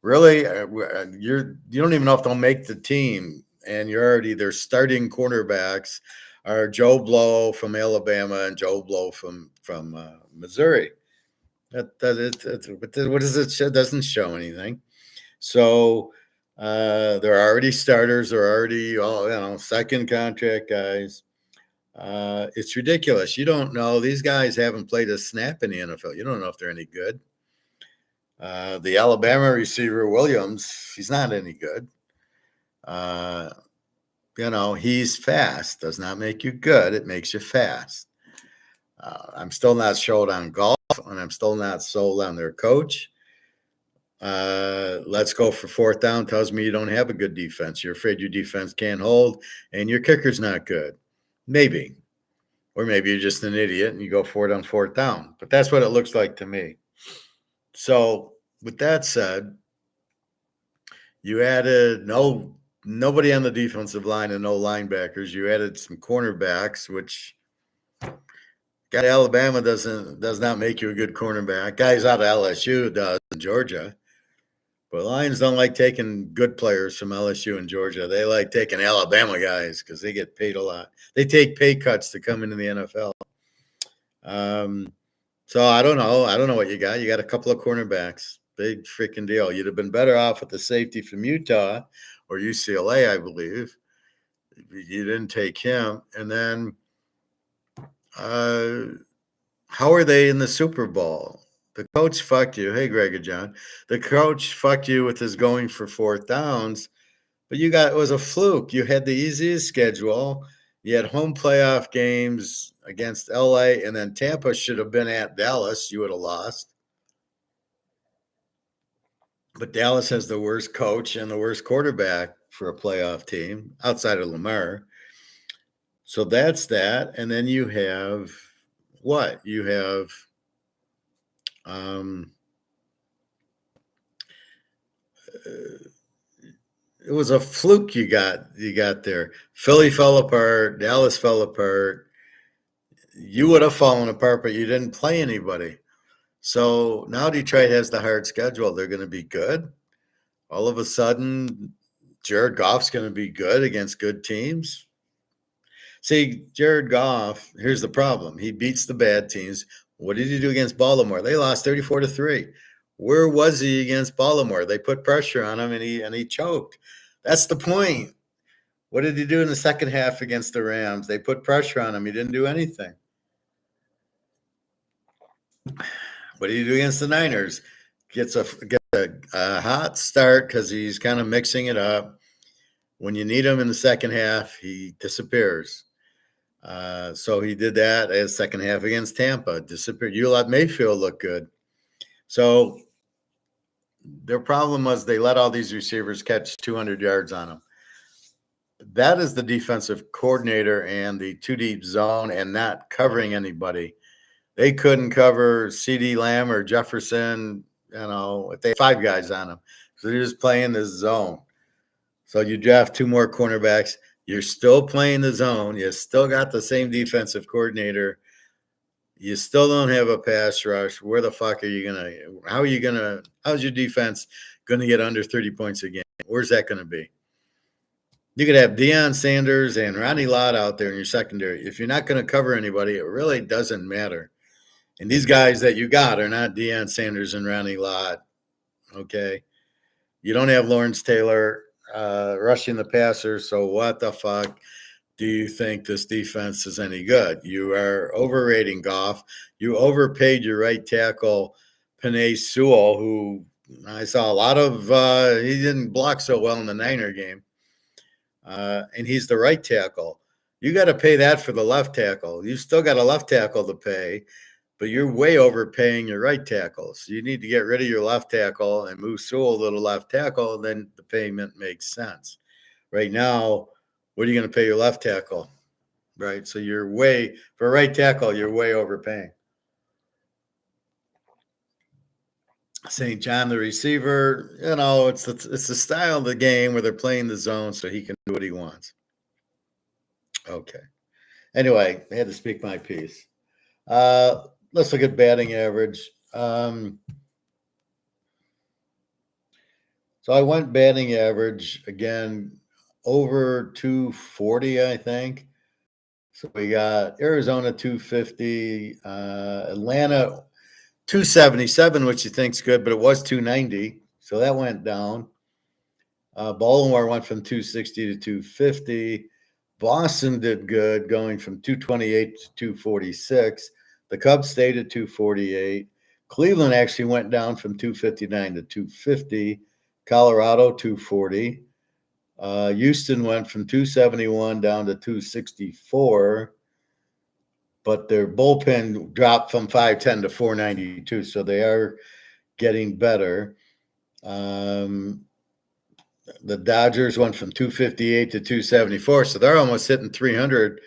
Really? You don't even know if they'll make the team, and you're already their starting cornerbacks are Joe Blow from Alabama and Joe Blow from Missouri. What does it show? It doesn't show anything. So they're already starters. They're already all second contract guys. It's ridiculous. You don't know. These guys haven't played a snap in the NFL. You don't know if they're any good. The Alabama receiver, Williams, he's not any good. He's fast. Does not make you good. It makes you fast. I'm still not sold on golf, and I'm still not sold on their coach. Let's go for fourth down tells me you don't have a good defense. You're afraid your defense can't hold, and your kicker's not good. Maybe. Or maybe you're just an idiot and you go for it on fourth down. But that's what it looks like to me. So with that said, you added nobody on the defensive line and no linebackers. You added some cornerbacks, which guy Alabama does not make you a good cornerback. Guys out of LSU does in Georgia. But Lions don't like taking good players from LSU and Georgia. They like taking Alabama guys because they get paid a lot. They take pay cuts to come into the NFL. So I don't know. I don't know what you got. You got a couple of cornerbacks. Big freaking deal. You'd have been better off with the safety from Utah or UCLA, I believe. You didn't take him. And then How are they in the Super Bowl? The coach fucked you. Hey, Greg and John. The coach fucked you with his going for fourth downs, but it was a fluke. You had the easiest schedule. You had home playoff games against LA, and then Tampa should have been at Dallas. You would have lost. But Dallas has the worst coach and the worst quarterback for a playoff team outside of Lamar. So that's that. And then you have what? You have it was a fluke you got there. Philly fell apart, Dallas fell apart. You would have fallen apart, but you didn't play anybody. So now Detroit has the hard schedule. They're going to be good. All of a sudden, Jared Goff's going to be good against good teams. See, Jared Goff, here's the problem. He beats the bad teams. What did he do against Baltimore? They lost 34-3. Where was he against Baltimore? They put pressure on him and he choked. That's the point. What did he do in the second half against the Rams? They put pressure on him. He didn't do anything. What did he do against the Niners? Gets a hot start because he's kind of mixing it up. When you need him in the second half, he disappears. So he did that as second half against Tampa. Disappeared. You let Mayfield look good. So their problem was they let all these receivers catch 200 yards on them. That is the defensive coordinator and the two deep zone and not covering anybody. They couldn't cover CeeDee Lamb or Jefferson, if they had 5 guys on them. So they're just playing the zone. So you draft 2 more cornerbacks. You're still playing the zone. You still got the same defensive coordinator. You still don't have a pass rush. Where the fuck are you going to – how's your defense going to get under 30 points a game? Where's that going to be? You could have Deion Sanders and Ronnie Lott out there in your secondary. If you're not going to cover anybody, it really doesn't matter. And these guys that you got are not Deion Sanders and Ronnie Lott, okay? You don't have Lawrence Taylor rushing the passer, so what the fuck do you think this defense is any good? You are overrating Goff. You overpaid your right tackle, Penei Sewell, who I saw a lot of he didn't block so well in the Niner game. And he's the right tackle. You got to pay that for the left tackle. You still got a left tackle to pay, but you're way overpaying your right tackle. So you need to get rid of your left tackle and move Sewell to the left tackle, and then the payment makes sense. Right now, what are you going to pay your left tackle? Right? So for right tackle, you're way overpaying. St. John, the receiver, it's the style of the game where they're playing the zone so he can do what he wants. Okay. Anyway, I had to speak my piece. Let's look at batting average. So I went batting average again over 240, I think. So we got Arizona 250, Atlanta 277, which you think's good, but it was 290. So that went down. Baltimore went from 260 to 250. Boston did good, going from 228 to 246. The Cubs stayed at 248. Cleveland actually went down from 259 to 250. Colorado 240. Houston went from 271 down to 264. But their bullpen dropped from 510 to 492, so they are getting better. The Dodgers went from 258 to 274, so they're almost hitting 300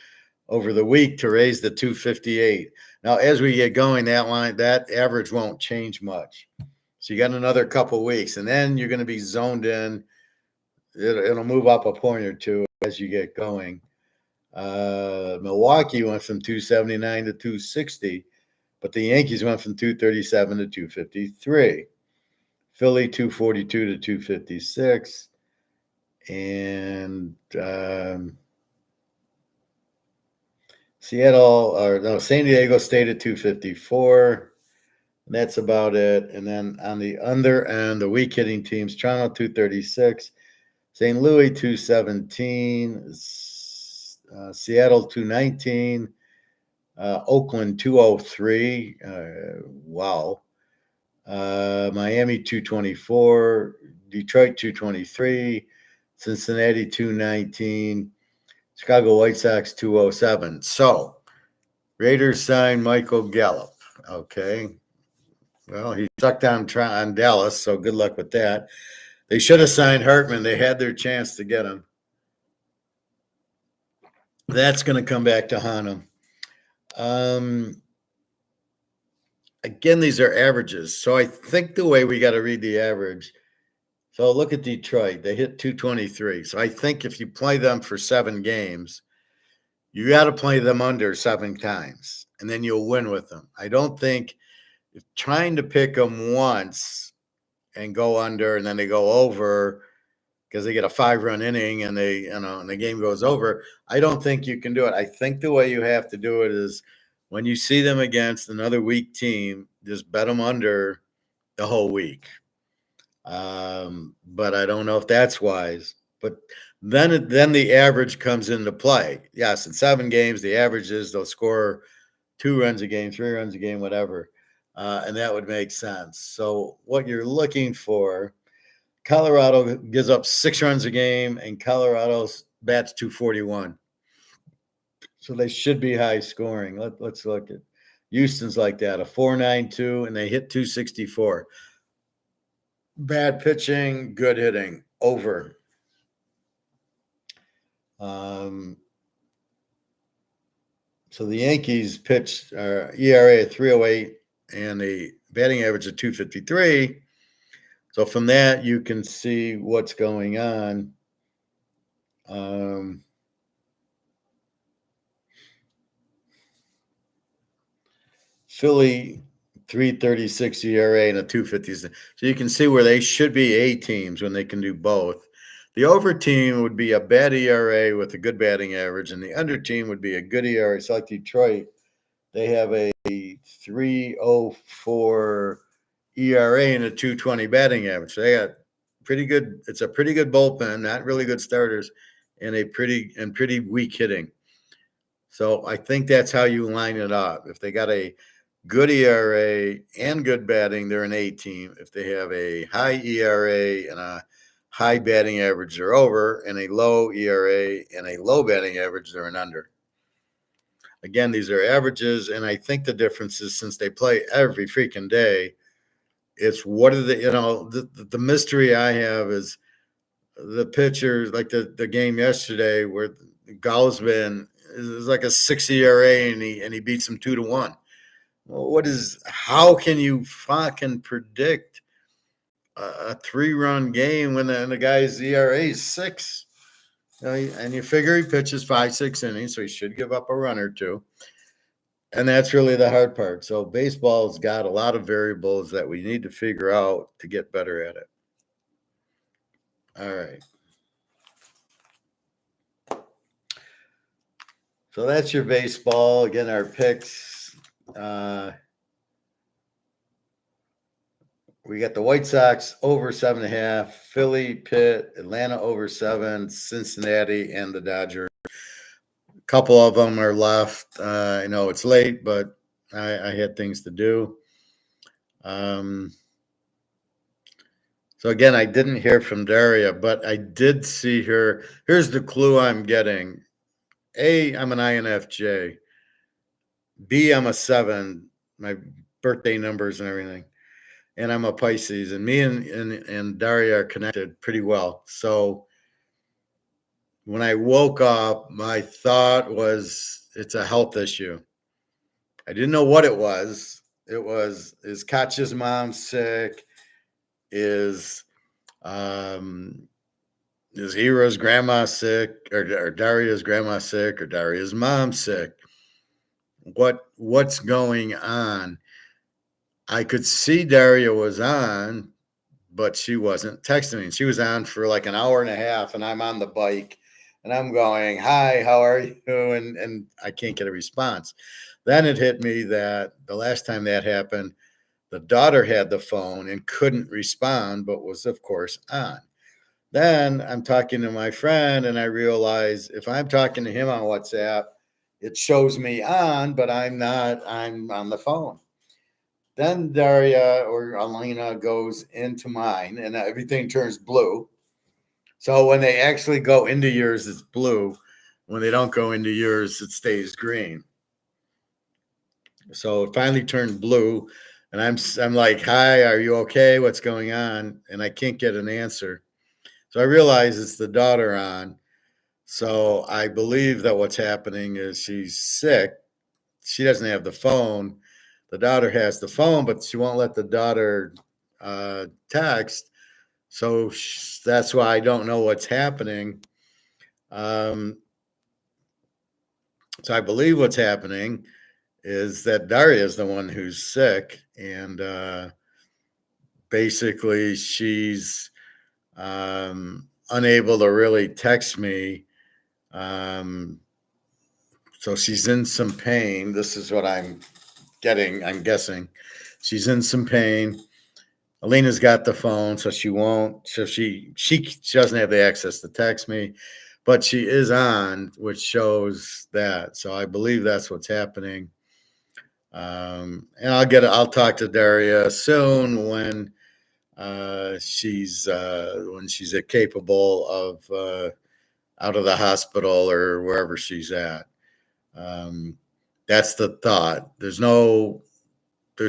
over the week to raise the 258. Now, as we get going, that average won't change much. So you got another couple weeks, and then you're going to be zoned in. It'll move up a point or two as you get going. Milwaukee went from 279 to 260, but the Yankees went from 237 to 253. Philly 242 to 256. And San Diego stayed at 254. That's about it. And then on the under end, the weak hitting teams, Toronto 236, St. Louis 217, Seattle 219, Oakland 203. Wow. Miami 224. Detroit 223. Cincinnati 219. Chicago White Sox 207. So Raiders signed Michael Gallup. Okay. Well, he sucked on Dallas, so good luck with that. They should have signed Hartman. They had their chance to get him. That's going to come back to haunt him. Again, these are averages. So I think the way we got to read the average. So look at Detroit. They hit 223. So I think if you play them for 7 games, you got to play them under 7 times, and then you'll win with them. I don't think if trying to pick them once and go under and then they go over because they get a 5-run inning and and the game goes over. I don't think you can do it. I think the way you have to do it is when you see them against another weak team, just bet them under the whole week. But I don't know if that's wise. But then the average comes into play. Yes, in 7 games, the average is they'll score 2 runs a game, 3 runs a game, whatever. And that would make sense. So what you're looking for, Colorado gives up 6 runs a game, and Colorado bats 241. So they should be high scoring. Let's look at Houston's like that, a 4.92, and they hit 264. Bad pitching, good hitting, over. So the Yankees pitched ERA at 308 and a batting average of 253. So from that, you can see what's going on. Philly, 336 ERA and a 250. So you can see where they should be A teams when they can do both. The over team would be a bad ERA with a good batting average, and the under team would be a good ERA. So like Detroit, they have a 304 ERA and a 220 batting average. So they got pretty good. It's a pretty good bullpen, not really good starters, and pretty weak hitting. So I think that's how you line it up. If they got a good ERA and good batting, they're an A team. If they have a high ERA and a high batting average, they're over, and a low ERA and a low batting average, they're an under. Again, these are averages, and I think the difference is since they play every freaking day, it's what are the mystery I have is the pitcher, like the game yesterday where Gausman is like a 6 ERA and he beats him 2-1. Well, how can you fucking predict a 3-run game when the guy's ERA is 6? And you figure he pitches 5-6 innings, so he should give up a run or two. And that's really the hard part. So baseball's got a lot of variables that we need to figure out to get better at it. All right. So that's your baseball. Again, our picks. We got the White Sox over 7.5, Philly, Pitt, Atlanta over 7, Cincinnati, and the Dodgers. A couple of them are left. I know it's late, but I had things to do. So again, I didn't hear from Daria, but I did see her. Here's the clue I'm getting. A, I'm an INFJ. B, I'm a 7. My birthday numbers and everything. And I'm a Pisces, and me and Daria are connected pretty well. So when I woke up, my thought was it's a health issue. I didn't know what it was. Is Katya's mom sick? Is Hira's grandma sick? Or Daria's grandma sick? Or Daria's mom sick? What's going on? I could see Daria was on, but she wasn't texting me. She was on for like an hour and a half, and I'm on the bike, and I'm going, "Hi, how are you?" And I can't get a response. Then it hit me that the last time that happened, the daughter had the phone and couldn't respond, but was, of course, on. Then I'm talking to my friend, and I realize if I'm talking to him on WhatsApp, it shows me on, but I'm not, I'm on the phone. Then Daria or Elena goes into mine and everything turns blue. So when they actually go into yours, it's blue. When they don't go into yours, it stays green. So it finally turned blue, and I'm like, "Hi, are you okay? What's going on?" And I can't get an answer. So I realize it's the daughter on. So I believe that what's happening is she's sick. She doesn't have the phone. The daughter has the phone, but she won't let the daughter text. So that's why I don't know what's happening. Um, so I believe what's happening is that Daria is the one who's sick, and basically she's unable to really text me. Um, so she's in some pain. This is what I'm getting. I'm guessing she's in some pain. Alina's got the phone, so she won't. So she doesn't have the access to text me, but she is on, which shows that. So I believe that's what's happening. And I'll talk to Daria soon when she's capable of out of the hospital or wherever she's at. Um, that's the thought. There's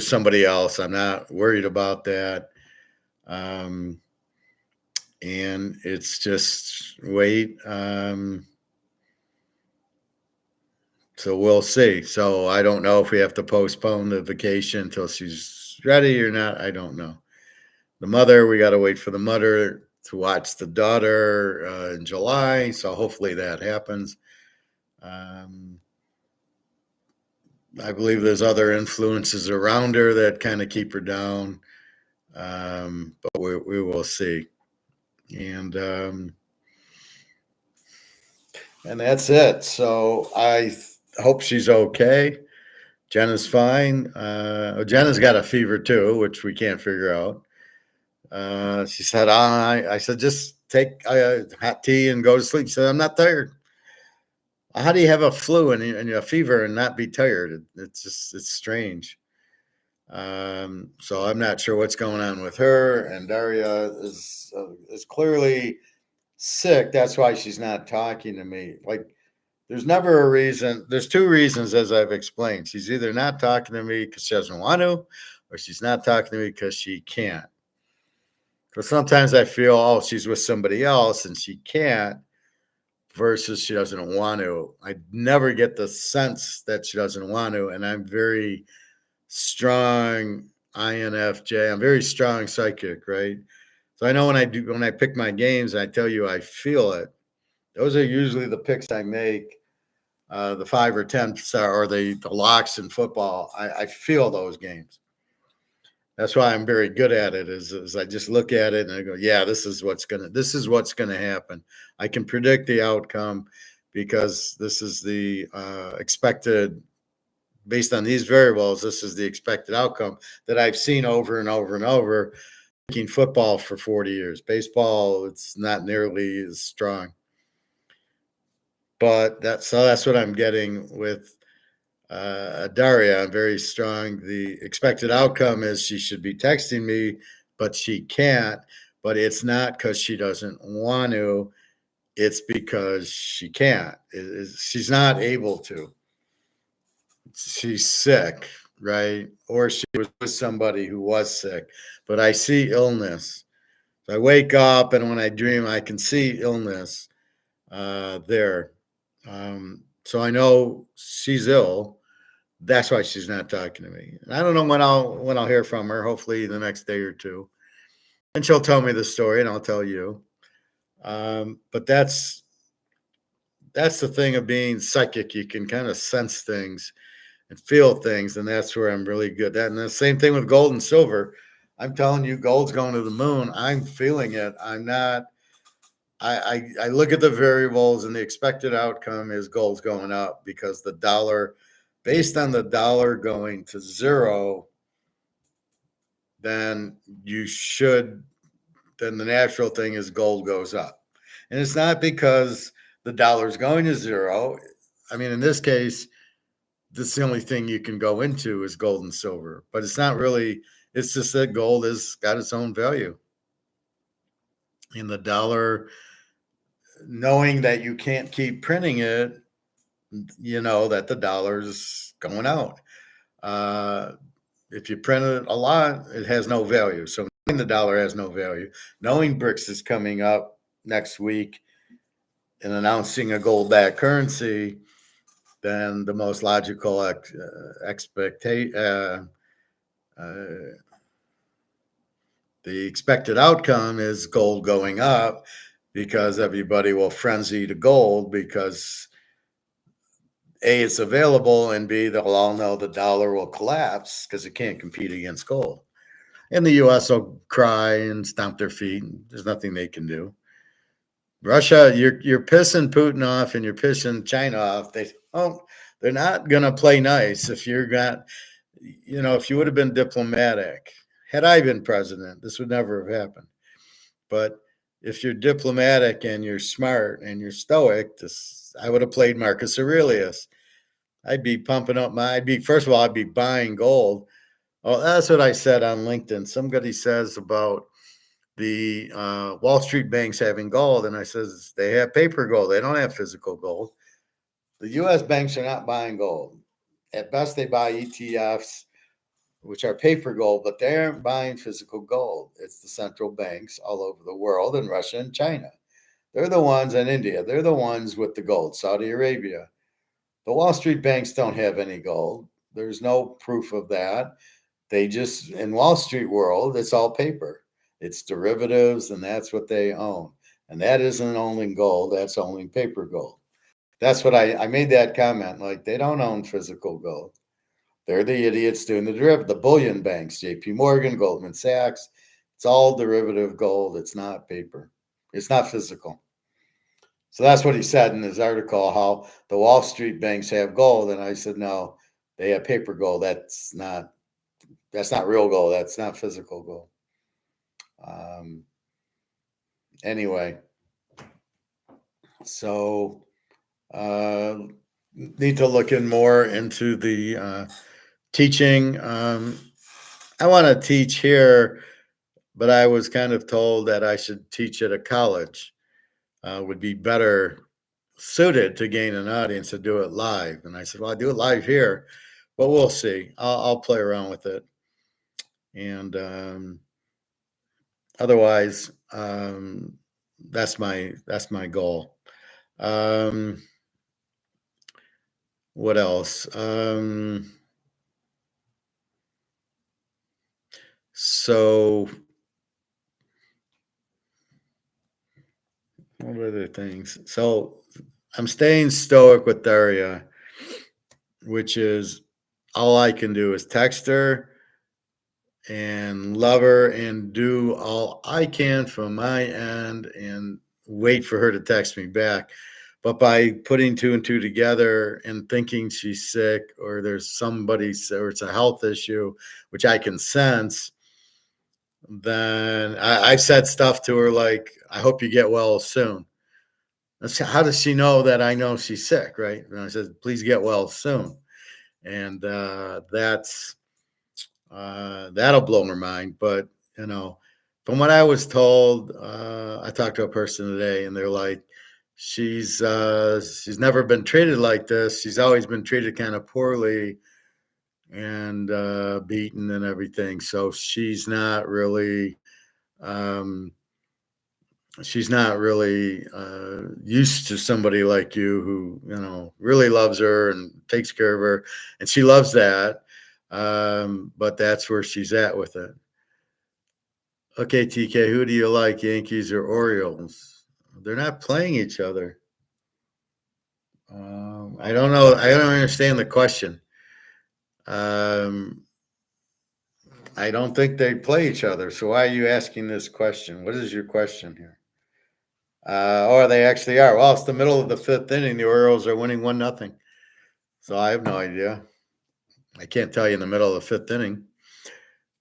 somebody else. I'm not worried about that. Um, and it's just wait. So we'll see. So I don't know if we have to postpone the vacation until she's ready or not. I don't know. The mother, we got to wait for the mother to watch the daughter in July. So hopefully that happens. Um, I believe there's other influences around her that kind of keep her down. But we will see. And and that's it. So I hope she's okay. Jenna's fine. Jenna's got a fever too, which we can't figure out. She said, I said, just take hot tea and go to sleep. She said, I'm not tired. How do you have a flu and a fever and not be tired? It's strange. So I'm not sure what's going on with her. And Daria is clearly sick. That's why she's not talking to me. Like, there's never a reason. There's two reasons, as I've explained. She's either not talking to me because she doesn't want to, or she's not talking to me because she can't. Because sometimes I feel, oh, she's with somebody else and she can't, versus she doesn't want to. I never get the sense that she doesn't want to. And I'm very strong INFJ. I'm very strong psychic, right? So I know when I pick my games, I tell you I feel it. Those are usually the picks I make, the 5 or 10 or the locks in football. I feel those games. That's why I'm very good at it. Is I just look at it and I go, yeah, this is what's gonna happen. I can predict the outcome because this is the expected based on these variables. This is the expected outcome that I've seen over and over and over. Picking football for 40 years, baseball it's not nearly as strong. But that's what I'm getting with Daria. I'm very strong. The expected outcome is she should be texting me, but she can't. But it's not because she doesn't want to. It's because she can't. She's not able to. She's sick, right? Or she was with somebody who was sick. But I see illness. So I wake up, and when I dream, I can see illness there. So I know she's ill. That's why she's not talking to me. And I don't know when I'll hear from her. Hopefully the next day or two, and she'll tell me the story, and I'll tell you. But that's the thing of being psychic. You can kind of sense things and feel things, and that's where I'm really good at. And the same thing with gold and silver. I'm telling you, gold's going to the moon. I'm feeling it. I'm not. I look at the variables, and the expected outcome is gold's going up because the dollar, based on the dollar going to zero, then then the natural thing is gold goes up. And it's not because the dollar's going to zero. I mean, in this case, this is the only thing you can go into is gold and silver, but it's not really. It's just that gold has got its own value, and the dollar, knowing that you can't keep printing it, you know that the dollar's going out. Uh, if you print it a lot, it has no value. So knowing the dollar has no value. Knowing BRICS is coming up next week and announcing a gold-backed currency, then the most logical expectation, the expected outcome is gold going up because everybody will frenzy to gold because A, it's available, and B, they'll all know the dollar will collapse because it can't compete against gold. And the U.S. will cry and stomp their feet. There's nothing they can do. Russia, you're pissing Putin off and you're pissing China off. They're not gonna play nice if you're not. If you would have been diplomatic, had I been president, this would never have happened. But if you're diplomatic and you're smart and you're stoic, I would have played Marcus Aurelius. I'd be pumping up first of all, I'd be buying gold. Oh, that's what I said on LinkedIn. Somebody says about the Wall Street banks having gold, and I says they have paper gold. They don't have physical gold. The U.S. banks are not buying gold. At best, they buy ETFs, which are paper gold, but they aren't buying physical gold. It's the central banks all over the world, in Russia and China. They're the ones in India. They're the ones with the gold. Saudi Arabia. The Wall Street banks don't have any gold. There's no proof of that. They just, in Wall Street world, it's all paper. It's derivatives, and that's what they own. And that isn't owning gold. That's owning paper gold. That's what I made that comment. Like, they don't own physical gold. They're the idiots doing the derivative. The bullion banks, JP Morgan, Goldman Sachs, it's all derivative gold. It's not paper. It's not physical. So that's what he said in his article, how the Wall Street banks have gold. And I said, no, they have paper gold. That's not real gold. That's not physical gold. Anyway, so need to look in more into the teaching. I want to teach here, but I was kind of told that I should teach at a college. Would be better suited to gain an audience to do it live. And I said, well, I do it live here, but we'll see. I'll play around with it. And otherwise, that's my goal. What else? So what other things? So I'm staying stoic with Daria, which is all I can do is text her and love her and do all I can from my end and wait for her to text me back. But by putting two and two together and thinking she's sick or there's somebody or it's a health issue, which I can sense, then I've said stuff to her like, I hope you get well soon. How does she know that I know she's sick, right? And I said, please get well soon. And that'll blow her mind. But, from what I was told, I talked to a person today and they're like, she's never been treated like this. She's always been treated kind of poorly and beaten and everything. So she's not really used to somebody like you who really loves her and takes care of her, and she loves that. But that's where she's at with it. Okay, TK, who do you like, Yankees or Orioles? They're not playing each other. I don't know. I don't understand the question. I don't think they play each other. So why are you asking this question? What is your question here? Or they actually are. Well, it's the middle of the fifth inning. The Orioles are winning 1-0. So I have no idea. I can't tell you in the middle of the fifth inning.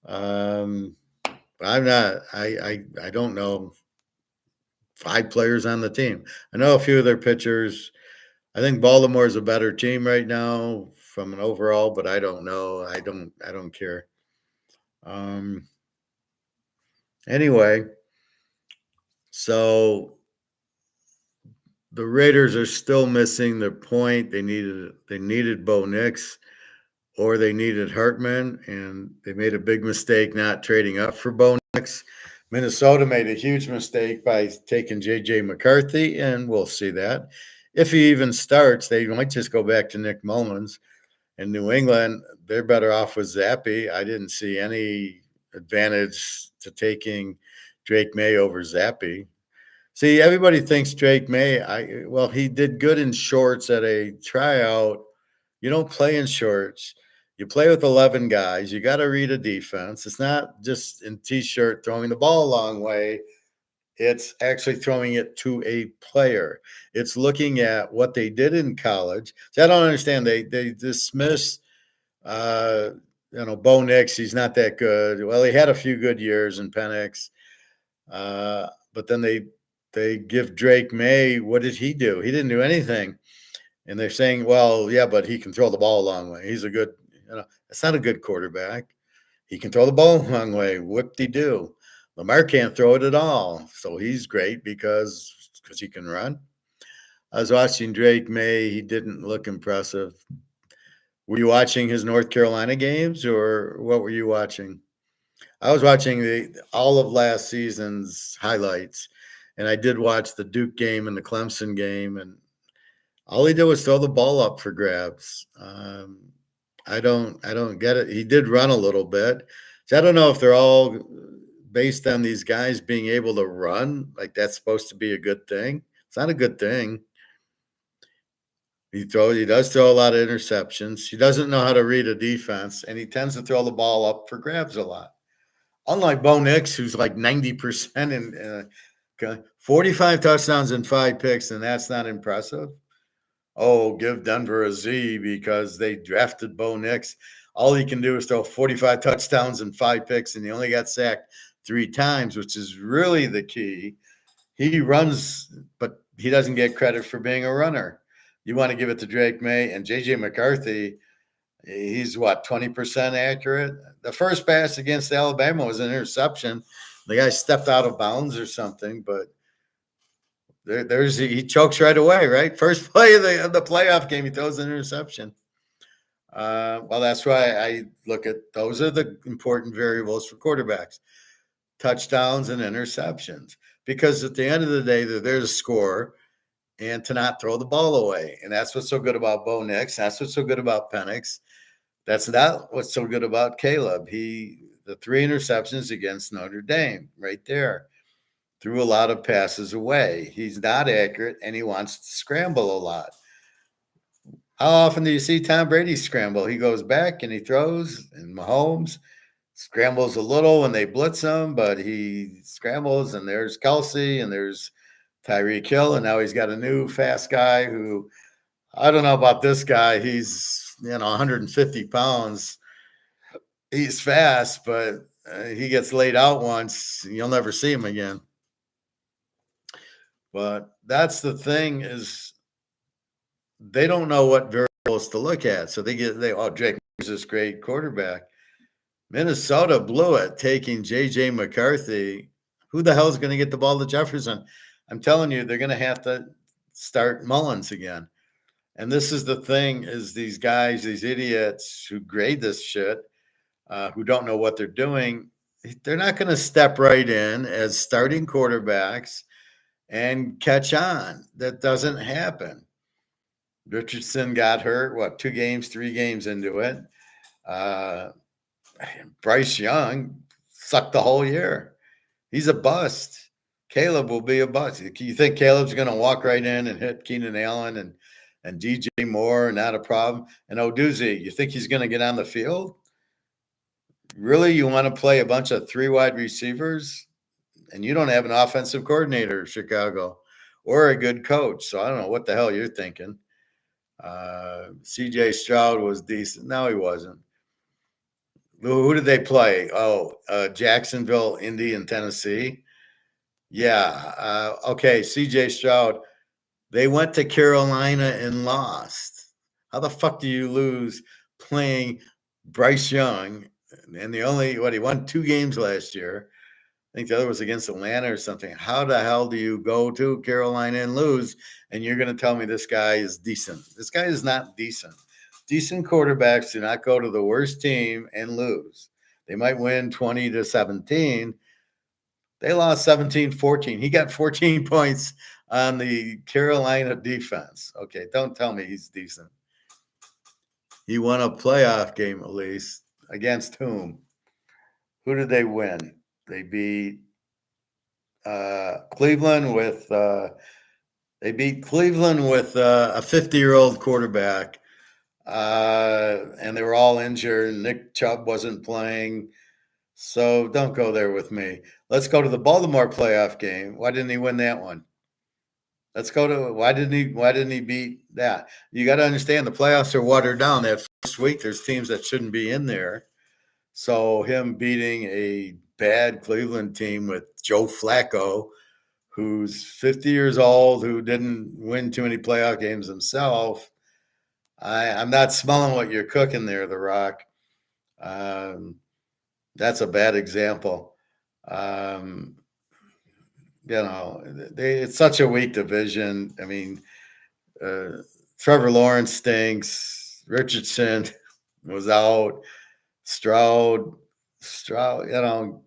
I'm not. I don't know 5 players on the team. I know a few of their pitchers. I think Baltimore is a better team right now from an overall, but I don't know. I don't care. Um, anyway, so the Raiders are still missing their point. They needed Bo Nix or they needed Hartman, and they made a big mistake not trading up for Bo Nix. Minnesota made a huge mistake by taking J.J. McCarthy, and we'll see that. If he even starts, they might just go back to Nick Mullins. In New England, they're better off with Zappy. I didn't see any advantage to taking Drake May over Zappy. See, everybody thinks Drake May. Well, he did good in shorts at a tryout. You don't play in shorts. You play with 11 guys. You got to read a defense. It's not just in t-shirt throwing the ball a long way. It's actually throwing it to a player. It's looking at what they did in college. So I don't understand. They dismiss Bo Nix. He's not that good. Well, he had a few good years in Penix. But then they give Drake May. What did he do? He didn't do anything. And they're saying, well, yeah, but he can throw the ball a long way. He's a good, it's not a good quarterback. He can throw the ball a long way. Whoop-de-doo. Lamar can't throw it at all. So he's great because he can run. I was watching Drake May. He didn't look impressive. Were you watching his North Carolina games or what were you watching? I was watching all of last season's highlights, and I did watch the Duke game and the Clemson game, and all he did was throw the ball up for grabs. I don't get it. He did run a little bit, so I don't know if they're all based on these guys being able to run. Like that's supposed to be a good thing. It's not a good thing. He does throw a lot of interceptions. He doesn't know how to read a defense, and he tends to throw the ball up for grabs a lot. Unlike Bo Nix, who's like 90% in 45 touchdowns and 5 picks, and that's not impressive. Oh, give Denver a Z because they drafted Bo Nix. All he can do is throw 45 touchdowns and 5 picks, and he only got sacked 3 times, which is really the key. He runs, but he doesn't get credit for being a runner. You want to give it to Drake May and J.J. McCarthy. He's 20% accurate. The first pass against Alabama was an interception. The guy stepped out of bounds or something, but he chokes right away, right? First play of the playoff game, he throws an interception. Well, that's why I look at those are the important variables for quarterbacks: touchdowns and interceptions. Because at the end of the day, they're there to score and to not throw the ball away. And that's what's so good about Bo Nix. That's what's so good about Penix. That's not what's so good about Caleb. The 3 interceptions against Notre Dame right there. Threw a lot of passes away. He's not accurate, and he wants to scramble a lot. How often do you see Tom Brady scramble? He goes back and he throws, and Mahomes scrambles a little when they blitz him, but he scrambles, and there's Kelsey, and there's Tyreek Hill, and now he's got a new fast guy who I don't know about this guy. He's 150 pounds. He's fast, but he gets laid out once, you'll never see him again. But that's the thing is they don't know what variables to look at. So Drake is this great quarterback. Minnesota blew it taking J.J. McCarthy. Who the hell is going to get the ball to Jefferson? I'm telling you, they're going to have to start Mullins again. And this is the thing is these guys, these idiots who grade this shit, who don't know what they're doing, they're not going to step right in as starting quarterbacks and catch on. That doesn't happen. Richardson got hurt, 3 games into it. Bryce Young sucked the whole year. He's a bust. Caleb will be a bust. You think Caleb's going to walk right in and hit Keenan Allen and DJ Moore, not a problem? And Oduzzi, you think he's going to get on the field? Really, you want to play a bunch of 3 wide receivers? And you don't have an offensive coordinator, Chicago, or a good coach. So I don't know what the hell you're thinking. C.J. Stroud was decent. No, he wasn't. Who did they play? Jacksonville, Indy, and Tennessee. Yeah. Okay, C.J. Stroud. They went to Carolina and lost. How the fuck do you lose playing Bryce Young? And he won 2 games last year. I think the other was against Atlanta or something. How the hell do you go to Carolina and lose? And you're going to tell me this guy is decent. This guy is not decent. Decent quarterbacks do not go to the worst team and lose. They might win 20-17. They lost 17-14. He got 14 points on the Carolina defense. Okay, don't tell me he's decent. He won a playoff game at least. Against whom? Who did they win? They beat Cleveland with a 50-year-old quarterback, and they were all injured. Nick Chubb wasn't playing, so don't go there with me. Let's go to the Baltimore playoff game. Why didn't he win that one? Let's go to why didn't he beat that? You got to understand the playoffs are watered down. That first week, there's teams that shouldn't be in there. So him beating a bad Cleveland team with Joe Flacco, who's 50 years old, who didn't win too many playoff games himself. I'm not smelling what you're cooking there, The Rock. That's a bad example. It's such a weak division. I mean, Trevor Lawrence stinks. Richardson was out. Stroud, don't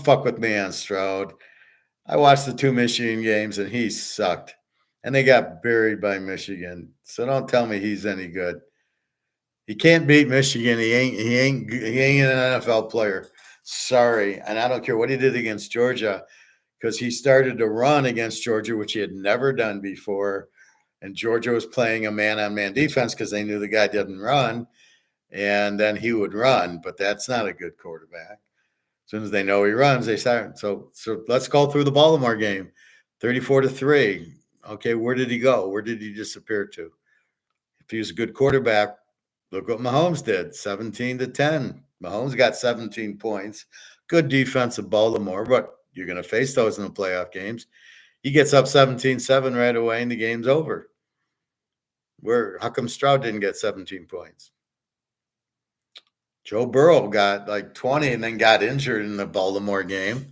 fuck with me on Stroud. I watched the 2 Michigan games and he sucked, and they got buried by Michigan. So don't tell me he's any good. He can't beat Michigan. He ain't an NFL player. Sorry, and I don't care what he did against Georgia, because he started to run against Georgia, which he had never done before, and Georgia was playing a man-on-man defense because they knew the guy didn't run. And then he would run, but that's not a good quarterback. As soon as they know he runs, they start. So let's go through the Baltimore game, 34-3. Okay, where did he go? Where did he disappear to? If he was a good quarterback, look what Mahomes did, 17-10. Mahomes got 17 points. Good defense of Baltimore, but you're going to face those in the playoff games. He gets up 17-7 right away, and the game's over. How come Stroud didn't get 17 points? Joe Burrow got like 20 and then got injured in the Baltimore game.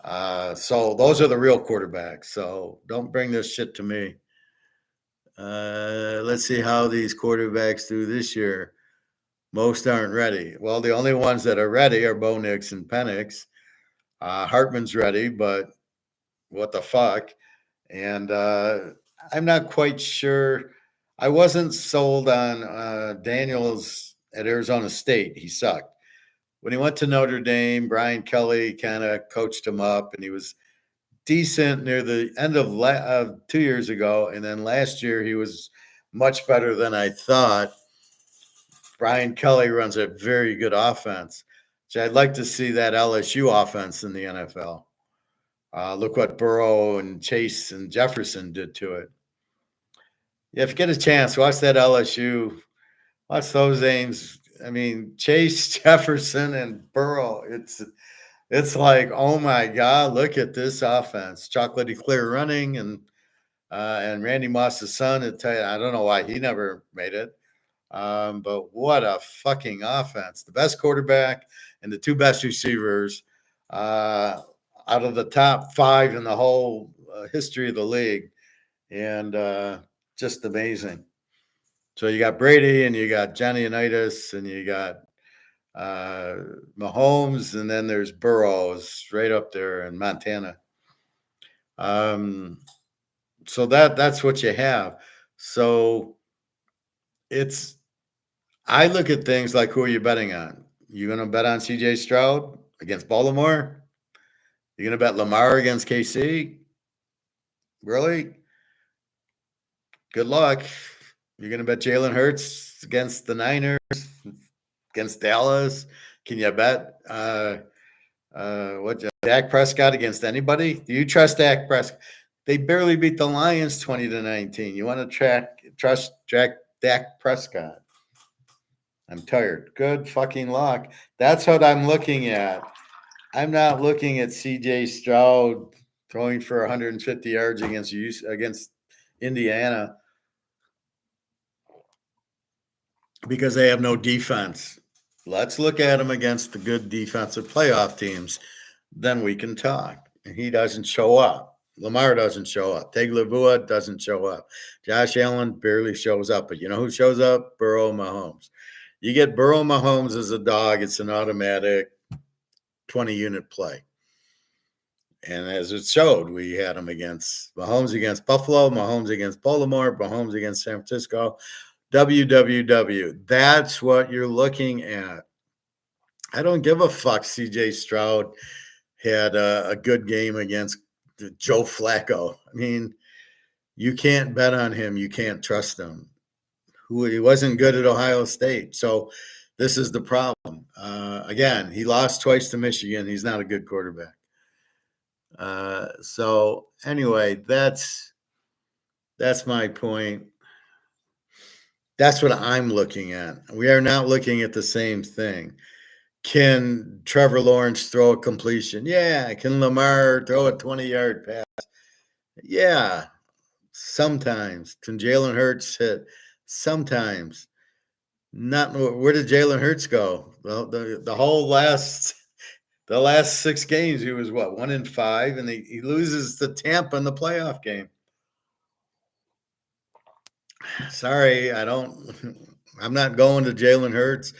So those are the real quarterbacks. So don't bring this shit to me. Let's see how these quarterbacks do this year. Most aren't ready. Well, the only ones that are ready are Bo Nix and Penix. Hartman's ready, but what the fuck? And I'm not quite sure. I wasn't sold on Daniels at Arizona State. He sucked. When he went to Notre Dame, Brian Kelly kind of coached him up, and he was decent near the end of 2 years ago. And then last year, he was much better than I thought. Brian Kelly runs a very good offense. So I'd like to see that LSU offense in the NFL. Look what Burrow and Chase and Jefferson did to it. Yeah, if you get a chance, watch that LSU. Watch those games. I mean, Chase, Jefferson, and Burrow. It's like, oh my God, look at this offense. Chocolatey clear running, and Randy Moss's son. I don't know why he never made it. But what a fucking offense. The best quarterback and the 2 best receivers out of the top 5 in the whole history of the league. And just amazing. So you got Brady, and you got Johnny Unitas, and you got Mahomes, and then there's Burrows right up there in Montana. So that's what you have. So I look at things like, who are you betting on? You going to bet on CJ Stroud against Baltimore? You're going to bet Lamar against KC? Really? Good luck. You're going to bet Jalen Hurts against the Niners, against Dallas? Can you bet Dak Prescott against anybody? Do you trust Dak Prescott? They barely beat the Lions 20-19. You want to trust Dak Prescott? I'm tired. Good fucking luck. That's what I'm looking at. I'm not looking at CJ Stroud throwing for 150 yards against Indiana because they have no defense. Let's look at him against the good defensive playoff teams. Then we can talk. And he doesn't show up. Lamar doesn't show up. Tagovailoa doesn't show up. Josh Allen barely shows up. But you know who shows up? Burrow Mahomes. You get Burrow Mahomes as a dog, it's an automatic 20-unit play. And as it showed, we had him against Mahomes against Buffalo, Mahomes against Baltimore, Mahomes against San Francisco. WWW. That's what you're looking at. I don't give a fuck. CJ Stroud had a good game against Joe Flacco. I mean, you can't bet on him. You can't trust him. He wasn't good at Ohio State. So this is the problem. Again, he lost twice to Michigan. He's not a good quarterback. So anyway, that's my point. That's what I'm looking at. We are not looking at the same thing. Can Trevor Lawrence throw a completion? Yeah. Can Lamar throw a 20-yard pass? Yeah. Sometimes. Can Jalen Hurts hit? Sometimes. Not. Where did Jalen Hurts go? Well, the whole last 6 games, he was what, 1-5, and he loses to Tampa in the playoff game. Sorry, I'm not going to Jalen Hurts.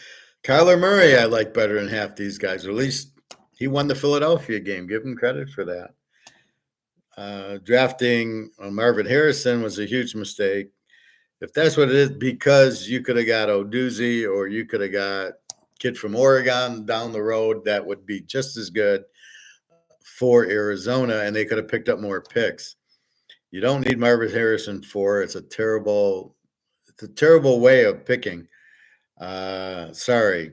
Kyler Murray, I like better than half these guys. Or at least he won the Philadelphia game. Give him credit for that. Drafting Marvin Harrison was a huge mistake. If that's what it is, because you could have got Oduzzi or you could have got kid from Oregon down the road that would be just as good for Arizona, and they could have picked up more picks. You don't need Marvin Harrison for it's a terrible way of picking. Sorry.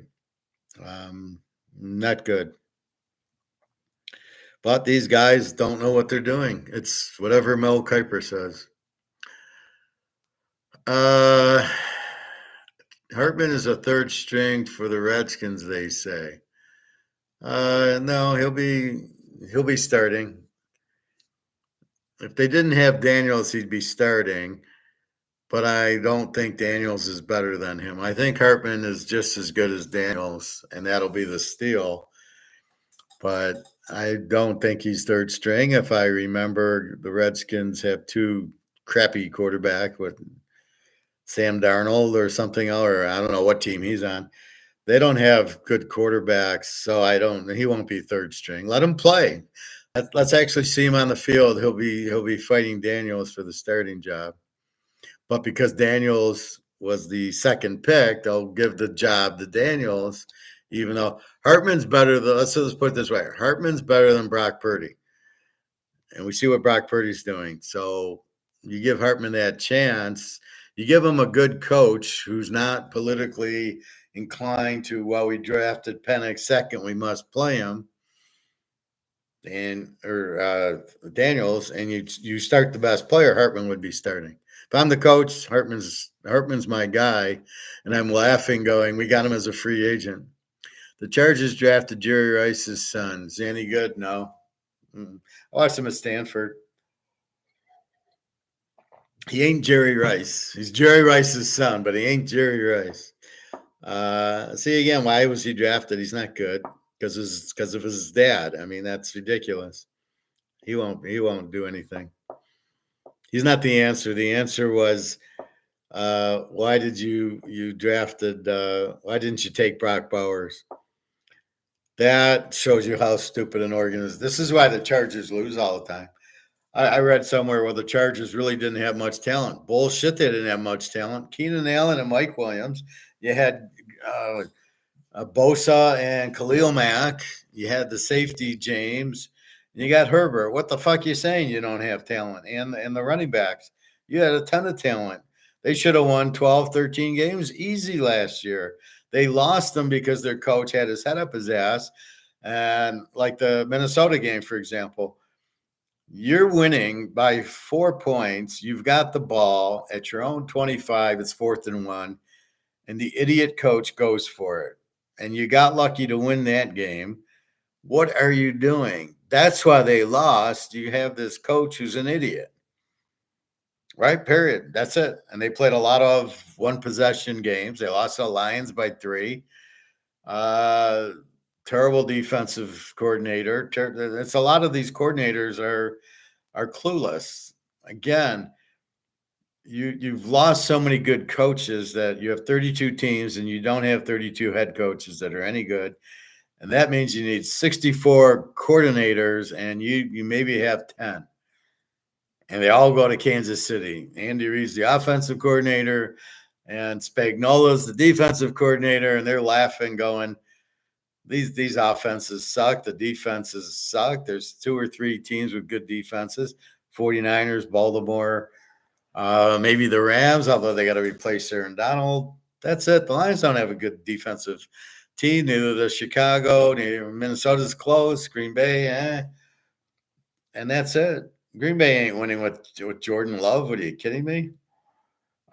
Not good. But these guys don't know what they're doing. It's whatever Mel Kiper says. Hartman is a third string for the Redskins, they say. No, he'll be starting. If they didn't have Daniels, he'd be starting. But I don't think Daniels is better than him. I think Hartman is just as good as Daniels, and that'll be the steal. But I don't think he's third string. If I remember, the Redskins have 2 crappy quarterbacks with Sam Darnold or something, or I don't know what team he's on. They don't have good quarterbacks, so he won't be third string. Let him play. Let's actually see him on the field. He'll be fighting Daniels for the starting job. But because Daniels was the second pick, they'll give the job to Daniels, even though Hartman's better than, let's put it this way, Hartman's better than Brock Purdy. And we see what Brock Purdy's doing. So you give Hartman that chance. You give him a good coach who's not politically inclined to, well, we drafted Penix second, we must play him. Or Daniels, and you start the best player, Hartman would be starting. If I'm the coach, Hartman's my guy, and I'm laughing going, we got him as a free agent. The Chargers drafted Jerry Rice's son. Is he any good? No. I watched him at Stanford. He ain't Jerry Rice. He's Jerry Rice's son, but he ain't Jerry Rice. See, again, why was he drafted? He's not good. Because of his dad. I mean, that's ridiculous. He won't do anything. He's not the answer. The answer was, why did you drafted? Why didn't you take Brock Bowers? That shows you how stupid an organization. This is why the Chargers lose all the time. I read somewhere where the Chargers really didn't have much talent. Bullshit, they didn't have much talent. Keenan Allen and Mike Williams. You had Bosa and Khalil Mack. You had the safety James. And you got Herbert. What the fuck you saying you don't have talent? And the running backs. You had a ton of talent. They should have won 12, 13 games easy last year. They lost them because their coach had his head up his ass. And like the Minnesota game, for example, you're winning by 4 points. You've got the ball at your own 25. It's 4th and 1. And the idiot coach goes for it. And you got lucky to win that game. What are you doing? that's why they lost. You have this coach who's an idiot, right? Period. That's it. And they played a lot of one possession games. They lost to the Lions by 3. Uh, Terrible defensive coordinator. It's a lot of these coordinators are clueless. Again, you've lost so many good coaches that you have 32 teams and you don't have 32 head coaches that are any good. And that means you need 64 coordinators and you maybe have 10. And they all go to Kansas City. Andy Reid's the offensive coordinator and Spagnuolo's the defensive coordinator, and they're laughing, going, these offenses suck. The defenses suck. There's 2 or 3 teams with good defenses. 49ers, Baltimore, maybe the Rams, although they got to replace Aaron Donald. That's it. The Lions don't have a good defensive team. Neither does Chicago. Neither Minnesota's close. Green Bay, and that's it. Green Bay ain't winning with Jordan Love. What, are you kidding me?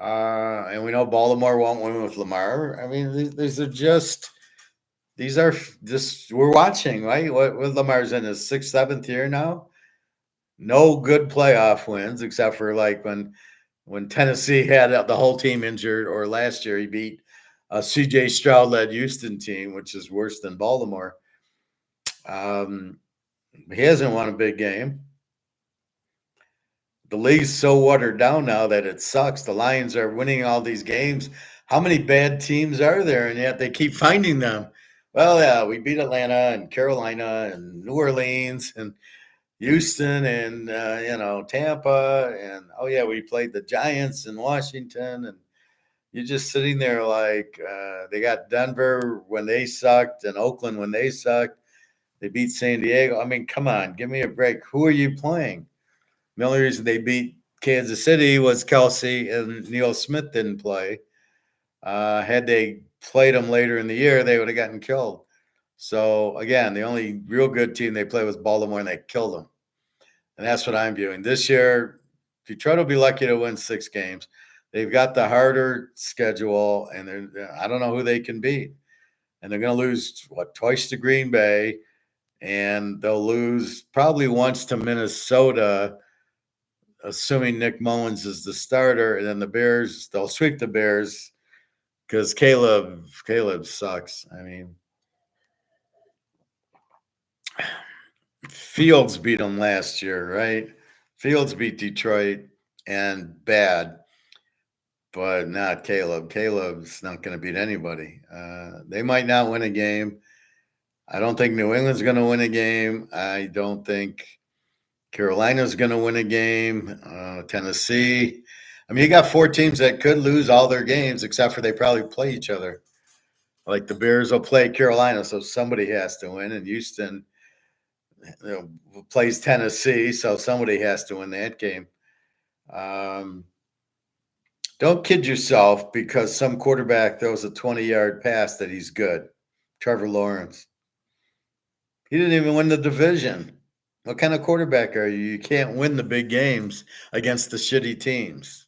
And we know Baltimore won't win with Lamar. I mean, these are just, we're watching, right? What Lamar's in his 6th, 7th year now. No good playoff wins except for like when Tennessee had the whole team injured, or last year he beat a C.J. Stroud-led Houston team, which is worse than Baltimore. He hasn't won a big game. The league's so watered down now that it sucks. The Lions are winning all these games. How many bad teams are there? And yet they keep finding them. Well, yeah, we beat Atlanta and Carolina and New Orleans and Houston and Tampa, and oh yeah, we played the Giants in Washington, and you're just sitting there like they got Denver when they sucked and Oakland when they sucked. They beat San Diego. I mean, come on, give me a break. Who are you playing? The only reason they beat Kansas City was Kelsey and Neil Smith didn't play. Had they played them later in the year, they would have gotten killed. So again, the only real good team they played was Baltimore, and they killed them. And that's what I'm viewing. This year, Detroit will be lucky to win 6 games. They've got the harder schedule, and I don't know who they can beat. And they're going to lose, twice to Green Bay, and they'll lose probably once to Minnesota, assuming Nick Mullins is the starter. And then the Bears, they'll sweep the Bears because Caleb sucks. I mean, Fields beat them last year, right? Fields beat Detroit and bad, but not Caleb. Caleb's not going to beat anybody. They might not win a game. I don't think New England's going to win a game. I don't think Carolina's going to win a game. Tennessee. I mean, you got 4 teams that could lose all their games, except for they probably play each other. Like the Bears will play Carolina, so somebody has to win. And Houston plays Tennessee, so somebody has to win that game. Don't kid yourself because some quarterback throws a 20-yard pass that he's good. Trevor Lawrence. He didn't even win the division. What kind of quarterback are you? You can't win the big games against the shitty teams.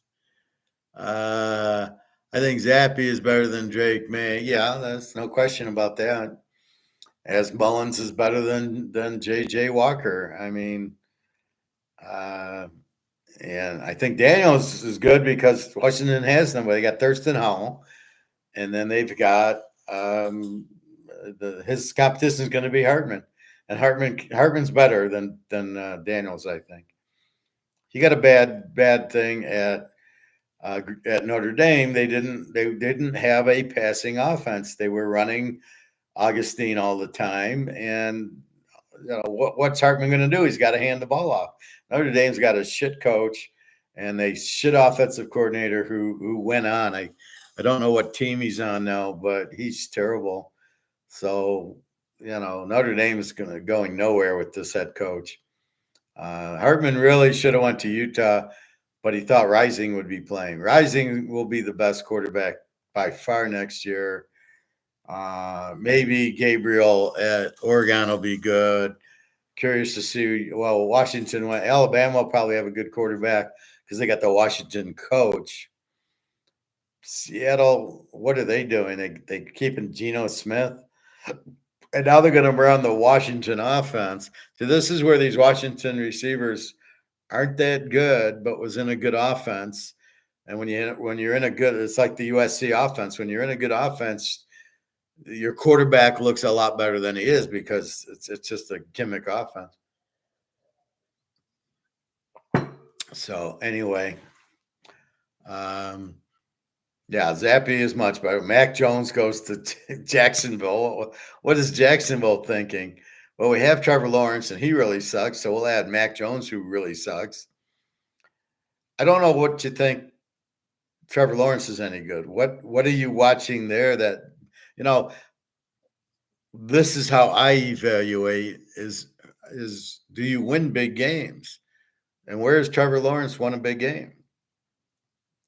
I think Zappy is better than Drake May. Yeah, there's no question about that. As Mullins is better than J.J. Walker. I mean, and I think Daniels is good because Washington has them. But they got Thurston Howell, and then they've got his competition is going to be Hartman, and Hartman's better than Daniels. I think he got a bad thing at Notre Dame. They didn't have a passing offense. They were running Augustine all the time, and what's Hartman going to do? He's got to hand the ball off. Notre Dame's got a shit coach and a shit offensive coordinator who went on. I don't know what team he's on now, but he's terrible. So, Notre Dame is going nowhere with this head coach. Hartman really should have went to Utah, but he thought Rising would be playing. Rising will be the best quarterback by far next year. Maybe Gabriel at Oregon will be good. Curious to see. Well, Washington, Alabama will probably have a good quarterback because they got the Washington coach. Seattle, what are they doing? They keeping Geno Smith. And now they're going to run the Washington offense. So this is where these Washington receivers aren't that good, but was in a good offense. And when you're in a good, it's like the USC offense. When you're in a good offense, your quarterback looks a lot better than he is because it's just a gimmick offense. So anyway, yeah, Zappy is much better. Mac Jones goes to Jacksonville. What is Jacksonville thinking? Well, we have Trevor Lawrence, and he really sucks. So we'll add Mac Jones, who really sucks. I don't know what you think Trevor Lawrence is any good. What are you watching there that, you know, this is how I evaluate is do you win big games? And where has Trevor Lawrence won a big game?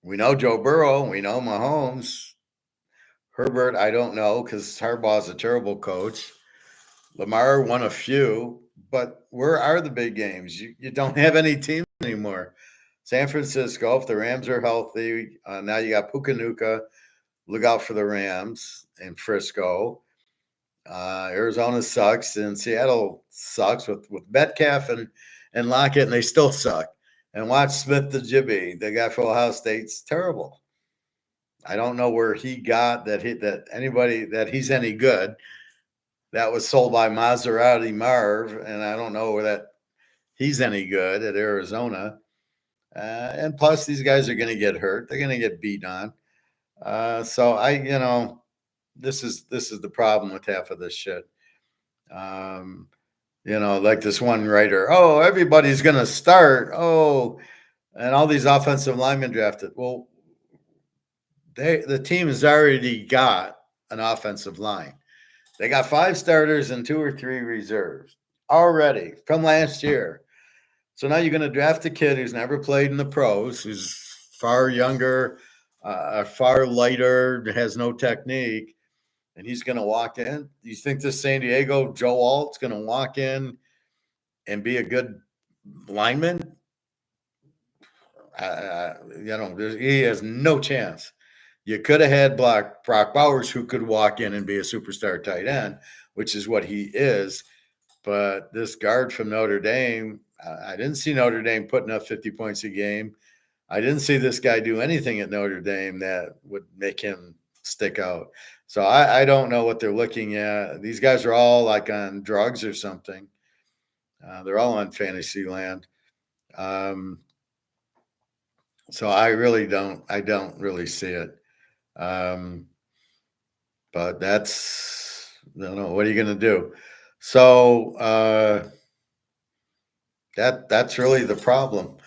We know Joe Burrow, we know Mahomes. Herbert, I don't know because Harbaugh's a terrible coach. Lamar won a few, but where are the big games? You don't have any teams anymore. San Francisco, if the Rams are healthy, now you got Puka. Look out for the Rams and Frisco. Arizona sucks, and Seattle sucks with Metcalf and Lockett, and they still suck. And watch Smith the Jibby, the guy from Ohio State's terrible. I don't know where he got that he's any good. That was sold by Maserati Marv, and I don't know where that he's any good at Arizona. And plus, these guys are going to get hurt. They're going to get beat on. So this is the problem with half of this shit. Like this one writer, oh, everybody's going to start. Oh, and all these offensive linemen drafted. Well, the team has already got an offensive line. They got 5 starters and 2 or 3 reserves already from last year. So now you're going to draft a kid who's never played in the pros, who's far younger, far lighter, has no technique, and he's going to walk in. You think this San Diego Joe Alt's going to walk in and be a good lineman? He has no chance. You could have had Brock Bowers, who could walk in and be a superstar tight end, which is what he is. But this guard from Notre Dame, I didn't see Notre Dame putting up 50 points a game. I didn't see this guy do anything at Notre Dame that would make him stick out. So I don't know what they're looking at. These guys are all like on drugs or something. They're all on fantasy land. So I don't really see it. But that's, I don't know, what are you going to do? So that's really the problem.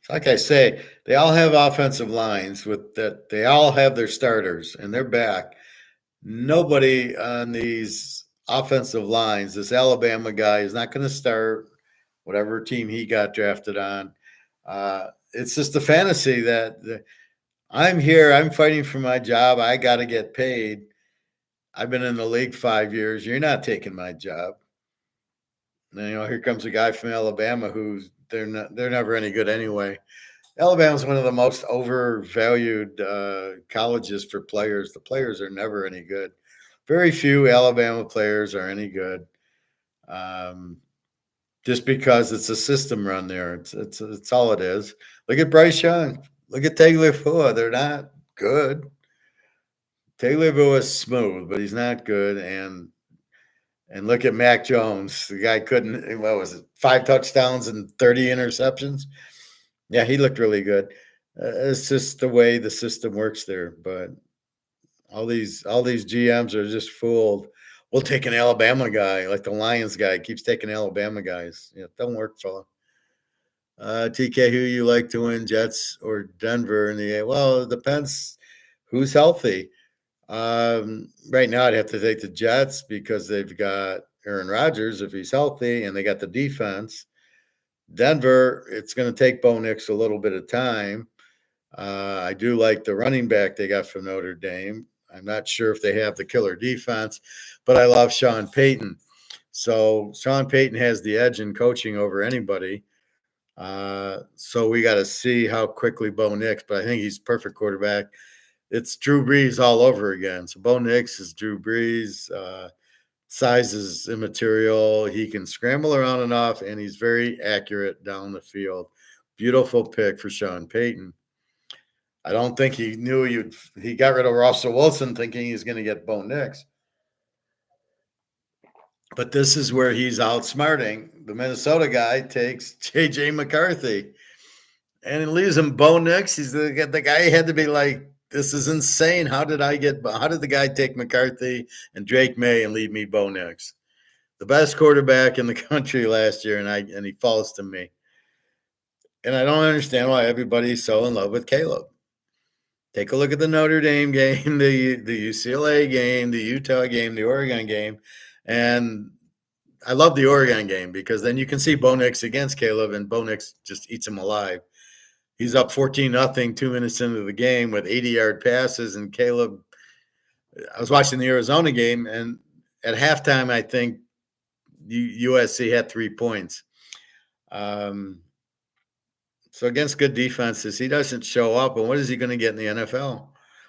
Like I say, they all have offensive lines with that. They all have their starters and they're back. Nobody on these offensive lines, this Alabama guy is not going to start whatever team he got drafted on. It's just a fantasy that I'm here. I'm fighting for my job. I got to get paid. I've been in the league 5 years. You're not taking my job. And, here comes a guy from Alabama who's they're never any good anyway. Alabama's one of the most overvalued colleges for players. The players are never any good. Very few Alabama players are any good. Just because it's a system run there. It's all it is. Look at Bryce Young. Look at Tagliabue. They're not good. Tagliabue is smooth, but he's not good. And look at Mac Jones. The guy couldn't, what was it, 5 touchdowns and 30 interceptions? Yeah, he looked really good. It's just the way the system works there. But all these GMs are just fooled. We'll take an Alabama guy, like the Lions guy keeps taking Alabama guys. Yeah, don't work, fella. TK, who you like to win, Jets or Denver in the well, it depends who's healthy. Right now, I'd have to take the Jets because they've got Aaron Rodgers if he's healthy, and they got the defense. Denver, it's going to take Bo Nix a little bit of time. I do like the running back they got from Notre Dame. I'm not sure if they have the killer defense, but I love Sean Payton. So Sean Payton has the edge in coaching over anybody. So we got to see how quickly Bo Nix, but I think he's perfect quarterback. it's Drew Brees all over again. So Bo Nix is Drew Brees. Size is immaterial. He can scramble around enough, and he's very accurate down the field. Beautiful pick for Sean Payton. I don't think he knew he got rid of Russell Wilson thinking he's going to get Bo Nix. But this is where he's outsmarting. The Minnesota guy takes J.J. McCarthy and it leaves him Bo Nix. He's the guy had to be like, this is insane. How did the guy take McCarthy and Drake May and leave me Bo Nix? The best quarterback in the country last year, and he falls to me. And I don't understand why everybody's so in love with Caleb. Take a look at the Notre Dame game, the UCLA game, the Utah game, the Oregon game. And I love the Oregon game because then you can see Bo Nix against Caleb, and Bo Nix just eats him alive. He's up 14-0 2 minutes into the game with 80-yard passes, and Caleb – I was watching the Arizona game, and at halftime, I think USC had 3 points. So against good defenses, he doesn't show up, and what is he going to get in the NFL?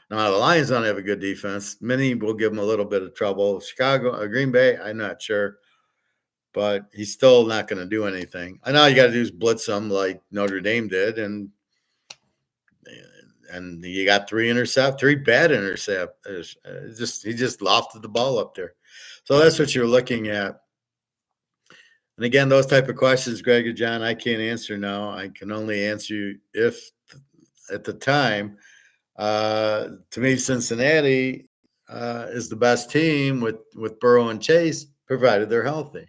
Now, the Lions don't have a good defense. Many will give him a little bit of trouble. Chicago, Green Bay, I'm not sure. But he's still not going to do anything. I know all you got to do is blitz him like Notre Dame did, and you got 3 bad interceptors. He just lofted the ball up there. So that's what you're looking at. And again, those type of questions, Greg or John, I can't answer now. I can only answer you if at the time. To me, Cincinnati is the best team with Burrow and Chase, provided they're healthy.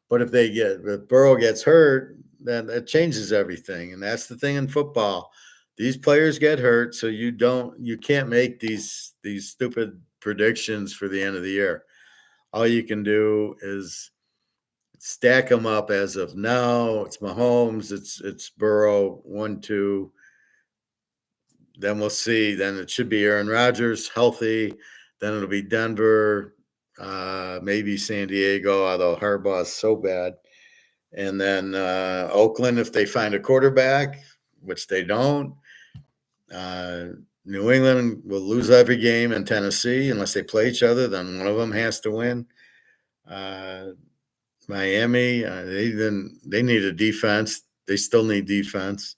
But if Burrow gets hurt, then that changes everything. And that's the thing in football. These players get hurt, so you can't make these stupid predictions for the end of the year. All you can do is stack them up as of now. It's Mahomes, it's Burrow, 1, 2. Then we'll see. Then it should be Aaron Rodgers healthy. Then it'll be Denver, maybe San Diego, although Harbaugh is so bad. And then Oakland, if they find a quarterback, which they don't. New England will lose every game in Tennessee unless they play each other. Then one of them has to win. Miami, they need a defense. They still need defense.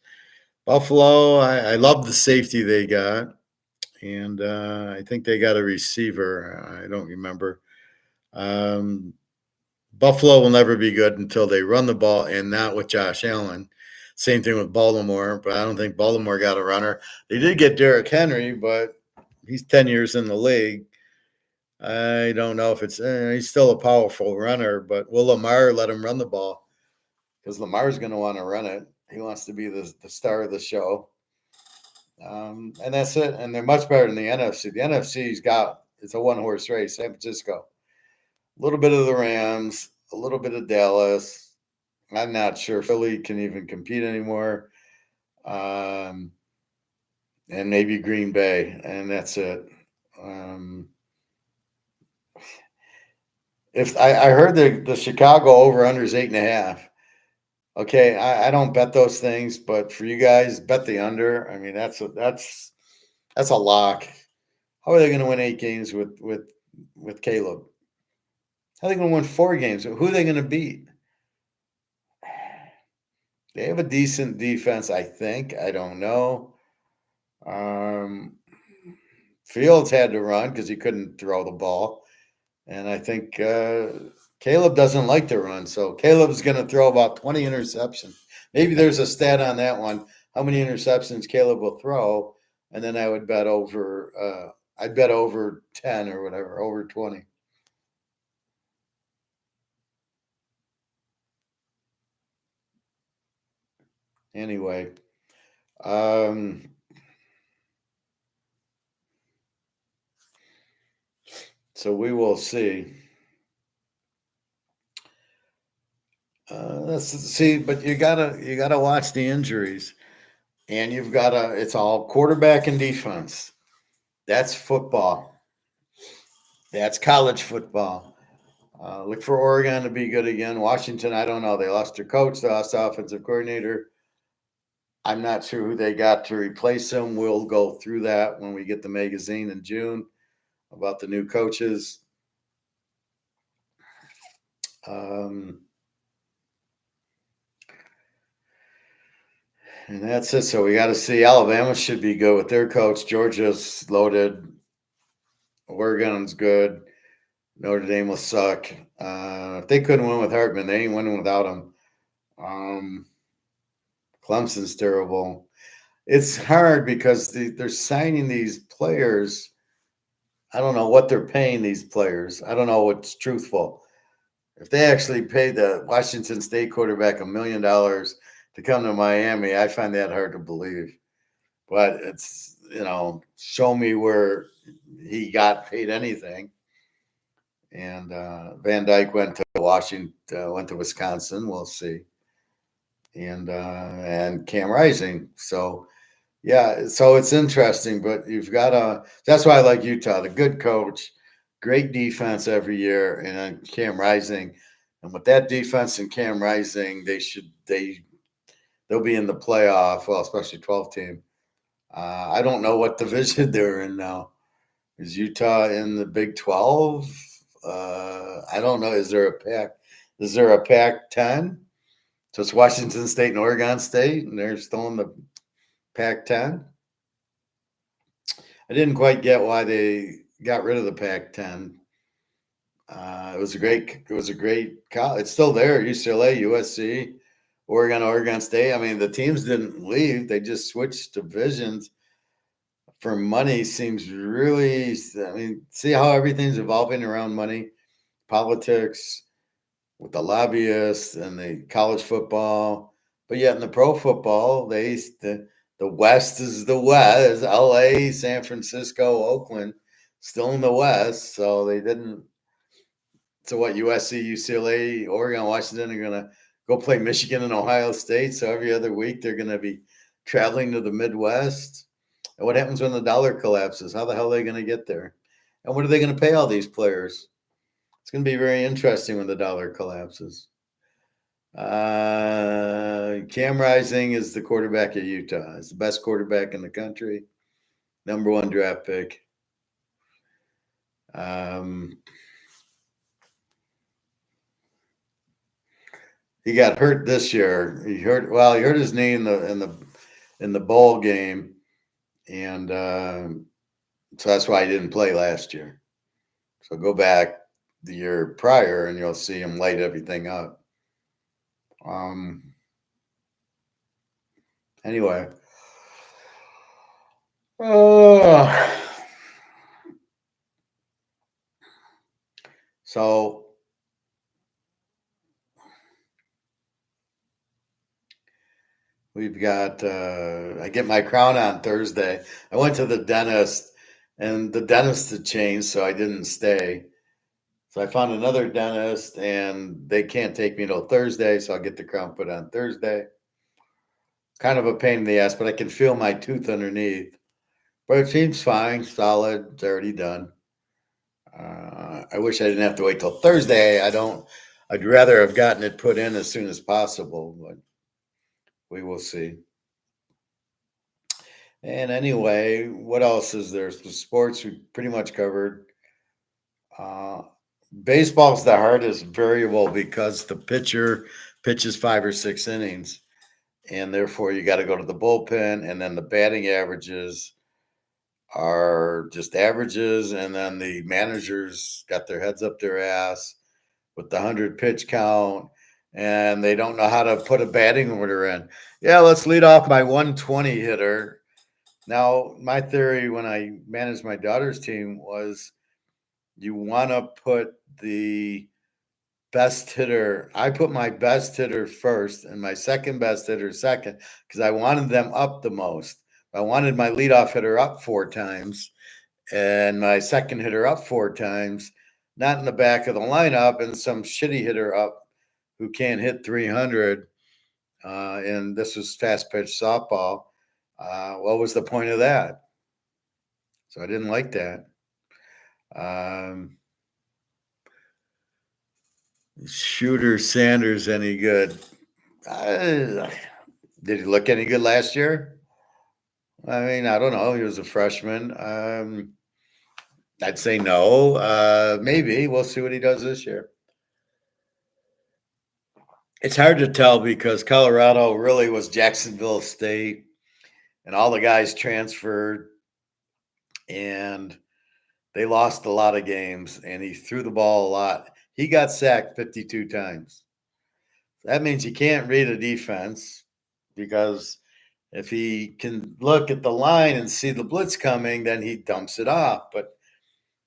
Buffalo, I love the safety they got. And I think they got a receiver. I don't remember. Buffalo will never be good until they run the ball, and not with Josh Allen. Same thing with Baltimore, but I don't think Baltimore got a runner. They did get Derrick Henry, but he's 10 years in the league. I don't know if he's still a powerful runner, but will Lamar let him run the ball? Because Lamar's going to want to run it. He wants to be the star of the show. And that's it. And they're much better than the NFC. The NFC's it's a one-horse race. San Francisco. A little bit of the Rams, a little bit of Dallas. I'm not sure Philly can even compete anymore. And maybe Green Bay, and that's it. If I heard the Chicago over-under is 8.5. Okay, I don't bet those things, but for you guys, bet the under. I mean, that's a lock. How are they going to win 8 games with Caleb? How are they going to win 4 games? Who are they going to beat? They have a decent defense, I think. I don't know. Fields had to run because he couldn't throw the ball. And I think Caleb doesn't like to run. So Caleb's going to throw about 20 interceptions. Maybe there's a stat on that one, how many interceptions Caleb will throw. And then I would bet over I'd bet over 10 or whatever, over 20. Anyway, so we will see. Let's see, but you gotta watch the injuries, and it's all quarterback and defense. That's football. That's college football. Look for Oregon to be good again. Washington, I don't know. They lost their coach. They lost the offensive coordinator. I'm not sure who they got to replace him. We'll go through that when we get the magazine in June about the new coaches. And that's it. So we got to see. Alabama should be good with their coach. Georgia's loaded. Oregon's good. Notre Dame will suck. If they couldn't win with Hartman, they ain't winning without him. Clemson's terrible. It's hard because they're signing these players. I don't know what they're paying these players. I don't know what's truthful. If they actually paid the Washington State quarterback $1 million to come to Miami, I find that hard to believe. But it's, show me where he got paid anything. And Van Dyke went to Washington, went to Wisconsin. We'll see. And Cam Rising. So, yeah, so it's interesting, but you've got that's why I like Utah, the good coach, great defense every year, and then Cam Rising. And with that defense and Cam Rising, they'll be in the playoff, well, especially 12 team. I don't know what division they're in now. Is Utah in the Big 12? I don't know. Is there a Pac? Is there a Pac-10? So it's Washington State and Oregon State, and they're still in the Pac-10. I didn't quite get why they got rid of the Pac-10. It was a great college. It's still there. UCLA, USC, Oregon State. I mean, the teams didn't leave. They just switched divisions for money. Seems really, see how everything's evolving around money, politics, with the lobbyists and the college football. But yet in the pro football, the West is the West. LA, San Francisco, Oakland, still in the West. So they didn't. So what? USC, UCLA, Oregon, Washington are going to go play Michigan and Ohio State. So every other week they're going to be traveling to the Midwest. And what happens when the dollar collapses? How the hell are they going to get there? And what are they going to pay all these players? It's going to be very interesting when the dollar collapses. Cam Rising is the quarterback at Utah. He's the best quarterback in the country. Number 1 draft pick. He got hurt this year. He hurt his knee in the bowl game, and so that's why he didn't play last year. So go back the year prior, and you'll see him light everything up. Anyway. So we've got, I get my crown on Thursday. I went to the dentist, and the dentist had changed, so I didn't stay. So I found another dentist, and they can't take me till Thursday, so I'll get the crown put on Thursday. Kind of a pain in the ass, but I can feel my tooth underneath. But it seems fine, solid. It's already done. I wish I didn't have to wait till Thursday. I'd rather have gotten it put in as soon as possible, but we will see. And anyway, what else is there? The sports we pretty much covered. Baseball's the hardest variable because the pitcher pitches 5 or 6 innings, and therefore you got to go to the bullpen, and then the batting averages are just averages, and then the managers got their heads up their ass with the 100 pitch count, and they don't know how to put a batting order in. Yeah, let's lead off my 120 hitter. Now, my theory when I managed my daughter's team was you want to put the best hitter. I put my best hitter first and my second best hitter second because I wanted them up the most. I wanted my leadoff hitter up 4 times and my second hitter up 4 times, not in the back of the lineup and some shitty hitter up who can't hit 300. And this was fast pitch softball. What was the point of that? So I didn't like that. Shooter Sanders any good? Did he look any good last year? I mean, I don't know. He was a freshman. I'd say no. Maybe we'll see what he does this year. It's hard to tell because Colorado really was Jacksonville State, and all the guys transferred, and they lost a lot of games, and he threw the ball a lot. He got sacked 52 times. That means you can't read a defense because if he can look at the line and see the blitz coming, then he dumps it off. But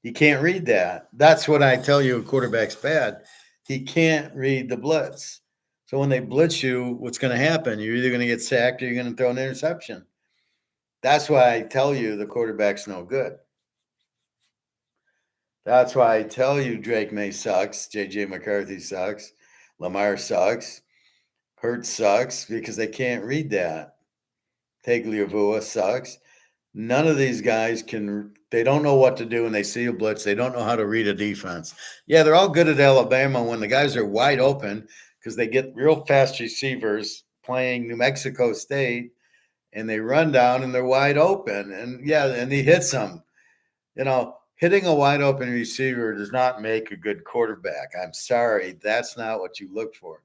he can't read that. That's what I tell you a quarterback's bad. He can't read the blitz. So when they blitz you, what's going to happen? You're either going to get sacked or you're going to throw an interception. That's why I tell you the quarterback's no good. That's why I tell you Drake May sucks, JJ McCarthy sucks, Lamar sucks, Hurts sucks because they can't read that. Tagliavua sucks. None of these guys they don't know what to do when they see a blitz. They don't know how to read a defense. Yeah, they're all good at Alabama when the guys are wide open because they get real fast receivers playing New Mexico State and they run down and they're wide open. And yeah, and he hits them. Hitting a wide open receiver does not make a good quarterback. I'm sorry. That's not what you look for.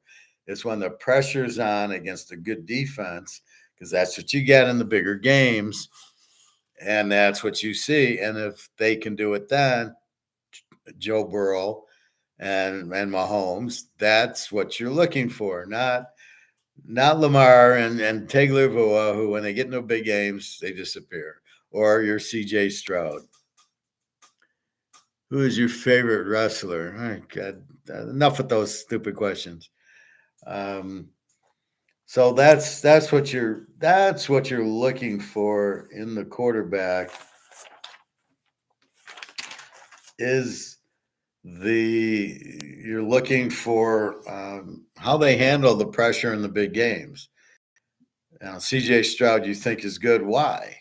It's when the pressure's on against a good defense because that's what you get in the bigger games. And that's what you see. And if they can do it then, Joe Burrow and Mahomes, that's what you're looking for. Not Lamar and Tagliavua, who when they get into big games, they disappear. Or your CJ Stroud. Who is your favorite wrestler? Oh, God, enough with those stupid questions. So that's what you're looking for in the quarterback is you're looking for how they handle the pressure in the big games. Now, CJ Stroud, you think is good? Why?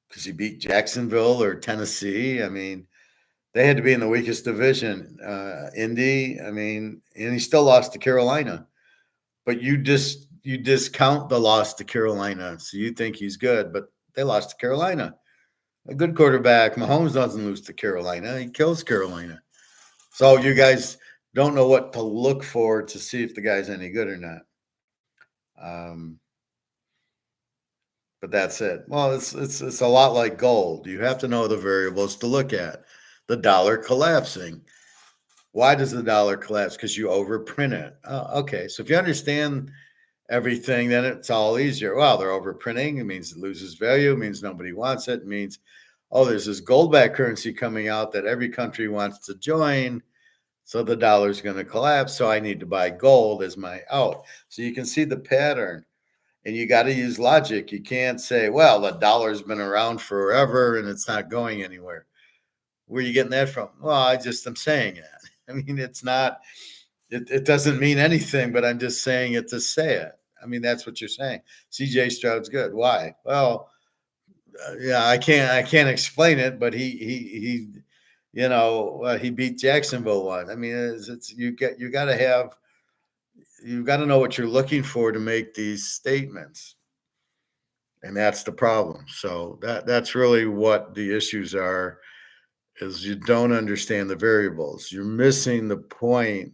Because he beat Jacksonville or Tennessee. I mean, they had to be in the weakest division, Indy. I mean, and he still lost to Carolina. But you discount the loss to Carolina, so you think he's good, but they lost to Carolina. A good quarterback, Mahomes doesn't lose to Carolina; he kills Carolina. So you guys don't know what to look for to see if the guy's any good or not. But that's it. Well, it's a lot like gold. You have to know the variables to look at. The dollar collapsing. Why does the dollar collapse? Because you overprint it. Oh, okay. So if you understand everything, then it's all easier. Well, they're overprinting. It means it loses value. It means nobody wants it. It means, there's this gold-backed currency coming out that every country wants to join. So the dollar's going to collapse. So I need to buy gold as my out. So you can see the pattern. And you got to use logic. You can't say, well, the dollar's been around forever and it's not going anywhere. Where are you getting that from? Well, I'm saying it. I mean, it's not, it doesn't mean anything, but I'm just saying it to say it. I mean, that's what you're saying. CJ Stroud's good. Why? Well, yeah, I can't explain it, but he beat Jacksonville one. I mean, you got to know what you're looking for to make these statements. And that's the problem. So that's really what the issues are, is you don't understand the variables. You're missing the point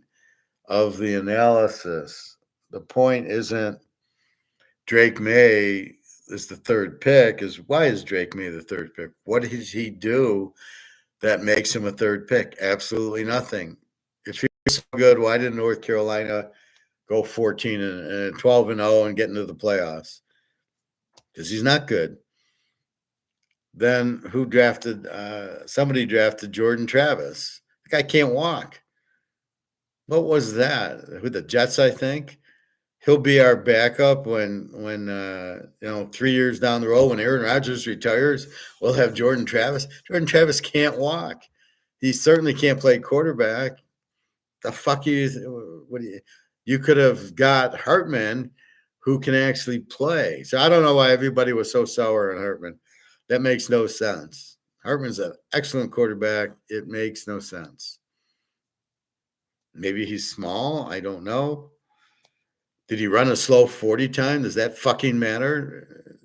of the analysis. The point isn't Drake May is the third pick, is why is Drake May the third pick? What does he do that makes him a third pick? Absolutely nothing. If he's so good, why did North Carolina go 14 and 12 and 0 and get into the playoffs? Because he's not good. Then who drafted? Somebody drafted Jordan Travis. The guy can't walk. What was that? Who, the Jets? I think he'll be our backup when 3 years down the road when Aaron Rodgers retires. We'll have Jordan Travis. Jordan Travis can't walk. He certainly can't play quarterback. The fuck you could have got Hartman, who can actually play. So I don't know why everybody was so sour on Hartman. That makes no sense. Hartman's an excellent quarterback. It makes no sense. Maybe he's small. I don't know. Did he run a slow 40 time? Does that fucking matter?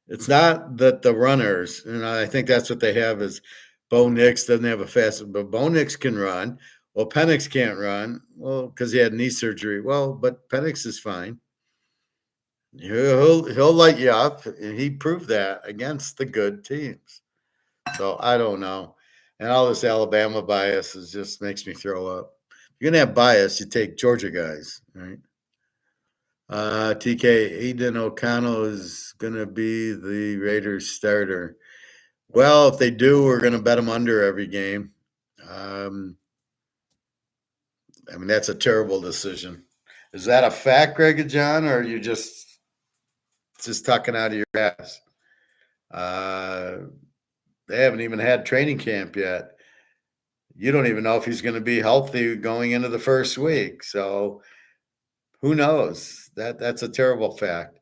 It's not that the runners, I think that's what they have is Bo Nix doesn't have a fast, but Bo Nix can run. Well, Penix can't run. Well, because he had knee surgery. Well, but Penix is fine. He'll light you up, and he proved that against the good teams. So I don't know. And all this Alabama bias just makes me throw up. If you're gonna have bias, you take Georgia guys, right? TK Aiden O'Connell is gonna be the Raiders starter. Well, if they do, we're gonna bet them under every game. That's a terrible decision. Is that a fact, Greg and John, or are you just talking out of your ass? They haven't even had training camp yet. You don't even know if he's going to be healthy going into the first week. So who knows? That's a terrible fact.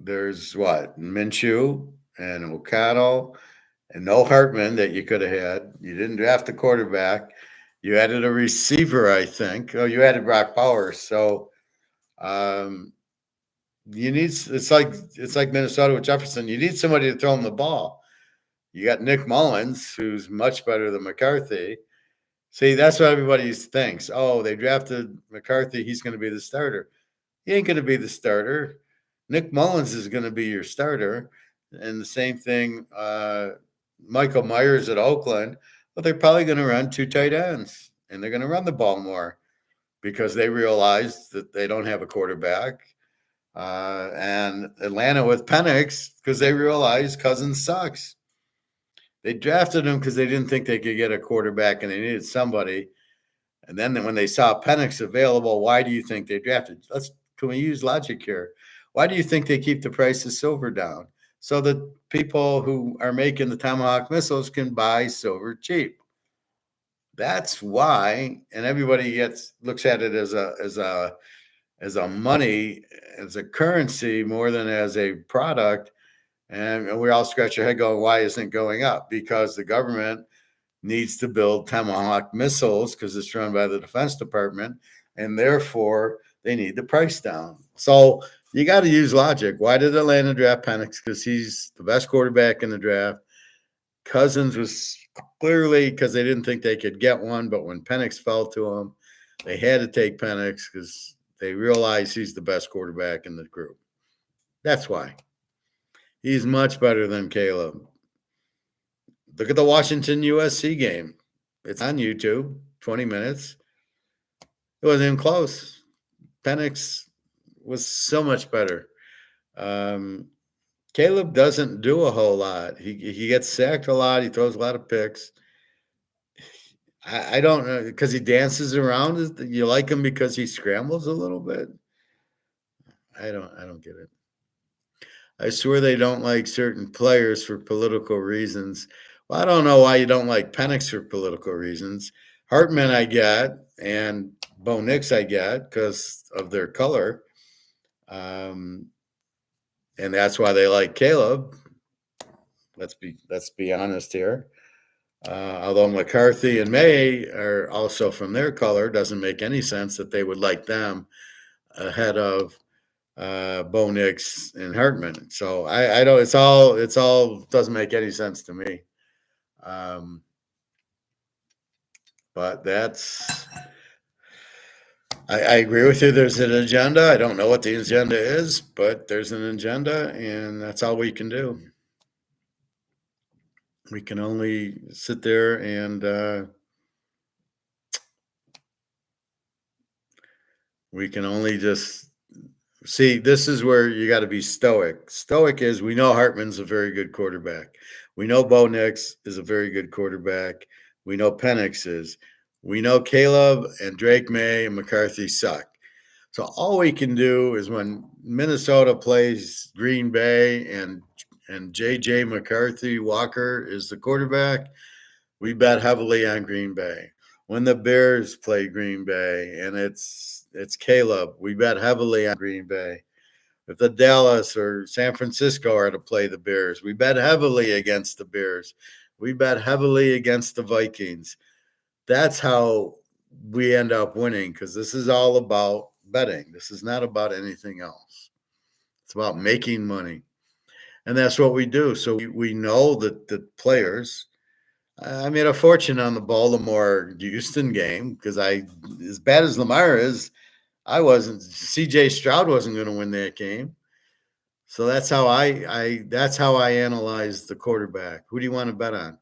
There's Minshew and O'Connell and no Hartman that you could have had. You didn't draft a quarterback. You added a receiver, I think. Oh, you added Brock Powers. So you need it's like Minnesota with Jefferson. You need somebody to throw him the ball. You got Nick Mullins, who's much better than McCarthy. See, that's what everybody thinks. Oh, they drafted McCarthy. He's going to be the starter. He ain't going to be the starter. Nick Mullins is going to be your starter. And the same thing, Michael Myers at Oakland. But they're probably going to run 2 tight ends, and they're going to run the ball more because they realize that they don't have a quarterback. And Atlanta with Penix because they realize Cousins sucks. They drafted him because they didn't think they could get a quarterback and they needed somebody. And then when they saw Penix available, why do you think they drafted? Can we use logic here? Why do you think they keep the price of silver down? So that people who are making the Tomahawk missiles can buy silver cheap. That's why, and everybody looks at it as a money, as a currency more than as a product. And we all scratch our head going, why isn't it going up? Because the government needs to build Tomahawk missiles because it's run by the Defense Department, and therefore they need the price down. So you got to use logic. Why did Atlanta draft Penix? Because he's the best quarterback in the draft. Cousins was clearly because they didn't think they could get one, but when Penix fell to them, they had to take Penix because they realized he's the best quarterback in the group. That's why. He's much better than Caleb. Look at the Washington USC game. It's on YouTube, 20 minutes. It wasn't even close. Penix was so much better. Caleb doesn't do a whole lot. He gets sacked a lot. He throws a lot of picks. I don't know, because he dances around. You like him because he scrambles a little bit? I don't get it. I swear they don't like certain players for political reasons. Well, I don't know why you don't like Penix for political reasons. Hartman I get, and Bo Nix I get because of their color. And that's why they like Caleb. Let's be honest here. Although McCarthy and May are also from their color, doesn't make any sense that they would like them ahead of Bo Nix and Hartman. So I don't. It's all doesn't make any sense to me. But that's. I agree with you. There's an agenda. I don't know what the agenda is, but there's an agenda, and that's all we can do. We can only sit there and we can only just see. This is where you got to be stoic. Stoic is we know Hartman's a very good quarterback. We know Bo Nix is a very good quarterback. We know Penix is. We know Caleb and Drake May and McCarthy suck. So all we can do is when Minnesota plays Green Bay and J.J. McCarthy Walker is the quarterback, we bet heavily on Green Bay. When the Bears play Green Bay and it's Caleb, we bet heavily on Green Bay. If the Dallas or San Francisco are to play the Bears, we bet heavily against the Bears. We bet heavily against the Vikings. That's how we end up winning because this is all about betting. This is not about anything else. It's about making money. And that's what we do. So we know that the players, I made a fortune on the Baltimore Houston game because as bad as Lamar is, I wasn't, CJ Stroud wasn't going to win that game. So that's how I analyze the quarterback. Who do you want to bet on?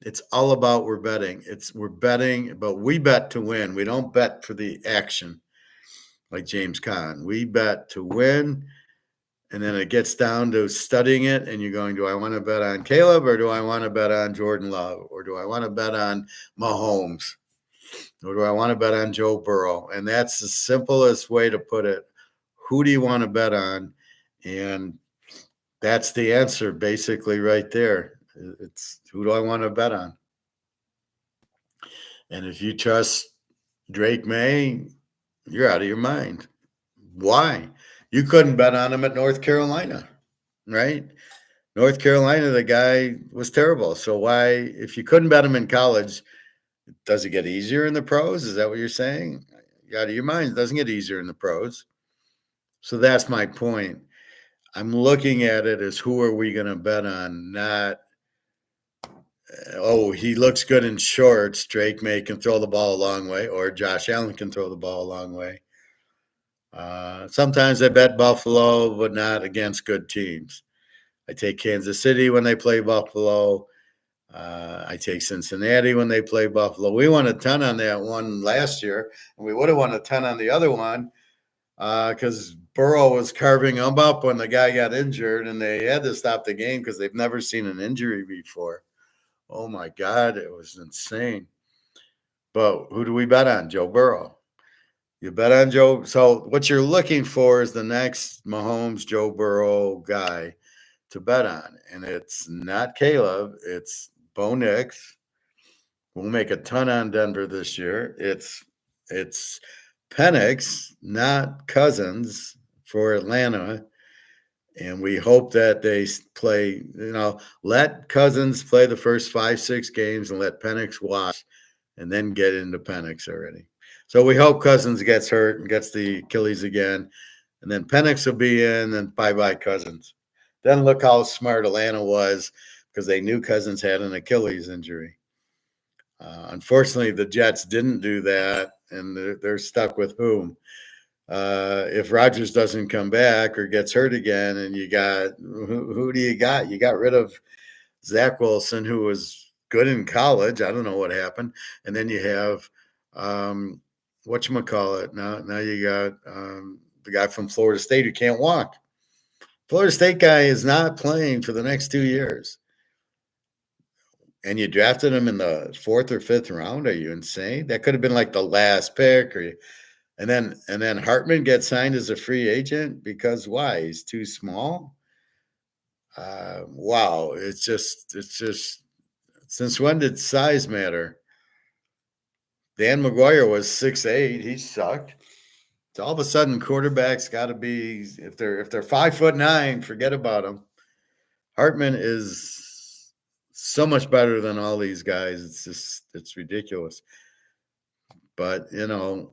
It's all about we're betting. We're betting, but we bet to win. We don't bet for the action like James Conn. We bet to win, and then it gets down to studying it, and you're going, do I want to bet on Caleb or do I want to bet on Jordan Love or do I want to bet on Mahomes or do I want to bet on Joe Burrow? And that's the simplest way to put it. Who do you want to bet on? And that's the answer basically right there. It's who do I want to bet on? And if you trust Drake May, you're out of your mind. Why? You couldn't bet on him at North Carolina, right? North Carolina, the guy was terrible. So why, if you couldn't bet him in college, does it get easier in the pros? Is that what you're saying? You're out of your mind. It doesn't get easier in the pros. So that's my point. I'm looking at it as who are we going to bet on, not, oh, he looks good in shorts. Drake May can throw the ball a long way, or Josh Allen can throw the ball a long way. Sometimes I bet Buffalo, but not against good teams. I take Kansas City when they play Buffalo. I take Cincinnati when they play Buffalo. We won a ton on that one last year, and we would have won a ton on the other one because Burrow was carving them up when the guy got injured, and they had to stop the game because they've never seen an injury before. Oh, my God, it was insane. But who do we bet on? Joe Burrow. You bet on Joe. So what you're looking for is the next Mahomes, Joe Burrow guy to bet on. And it's not Caleb. It's Bo Nix. We'll make a ton on Denver this year. It's Penix, not Cousins for Atlanta. And we hope that they play, let Cousins play the first 5-6 games and let Penix watch and then get into Penix already. So we hope Cousins gets hurt and gets the Achilles again. And then Penix will be in and bye-bye Cousins. Then look how smart Atlanta was because they knew Cousins had an Achilles injury. Unfortunately, the Jets didn't do that, and they're stuck with whom? If Rodgers doesn't come back or gets hurt again, and you got who do you got? You got rid of Zach Wilson, who was good in college. I don't know what happened, and then you have whatchamacallit. Now you got the guy from Florida State who can't walk. Florida State guy is not playing for the next 2 years. And you drafted him in the 4th or 5th round. Are you insane? That could have been like the last pick. And then Hartman gets signed as a free agent because why? He's too small. Wow. It's just. Since when did size matter? Dan McGuire was 6'8". He sucked. So all of a sudden, quarterbacks got to be if they're 5'9", forget about them. Hartman is so much better than all these guys. It's ridiculous. But when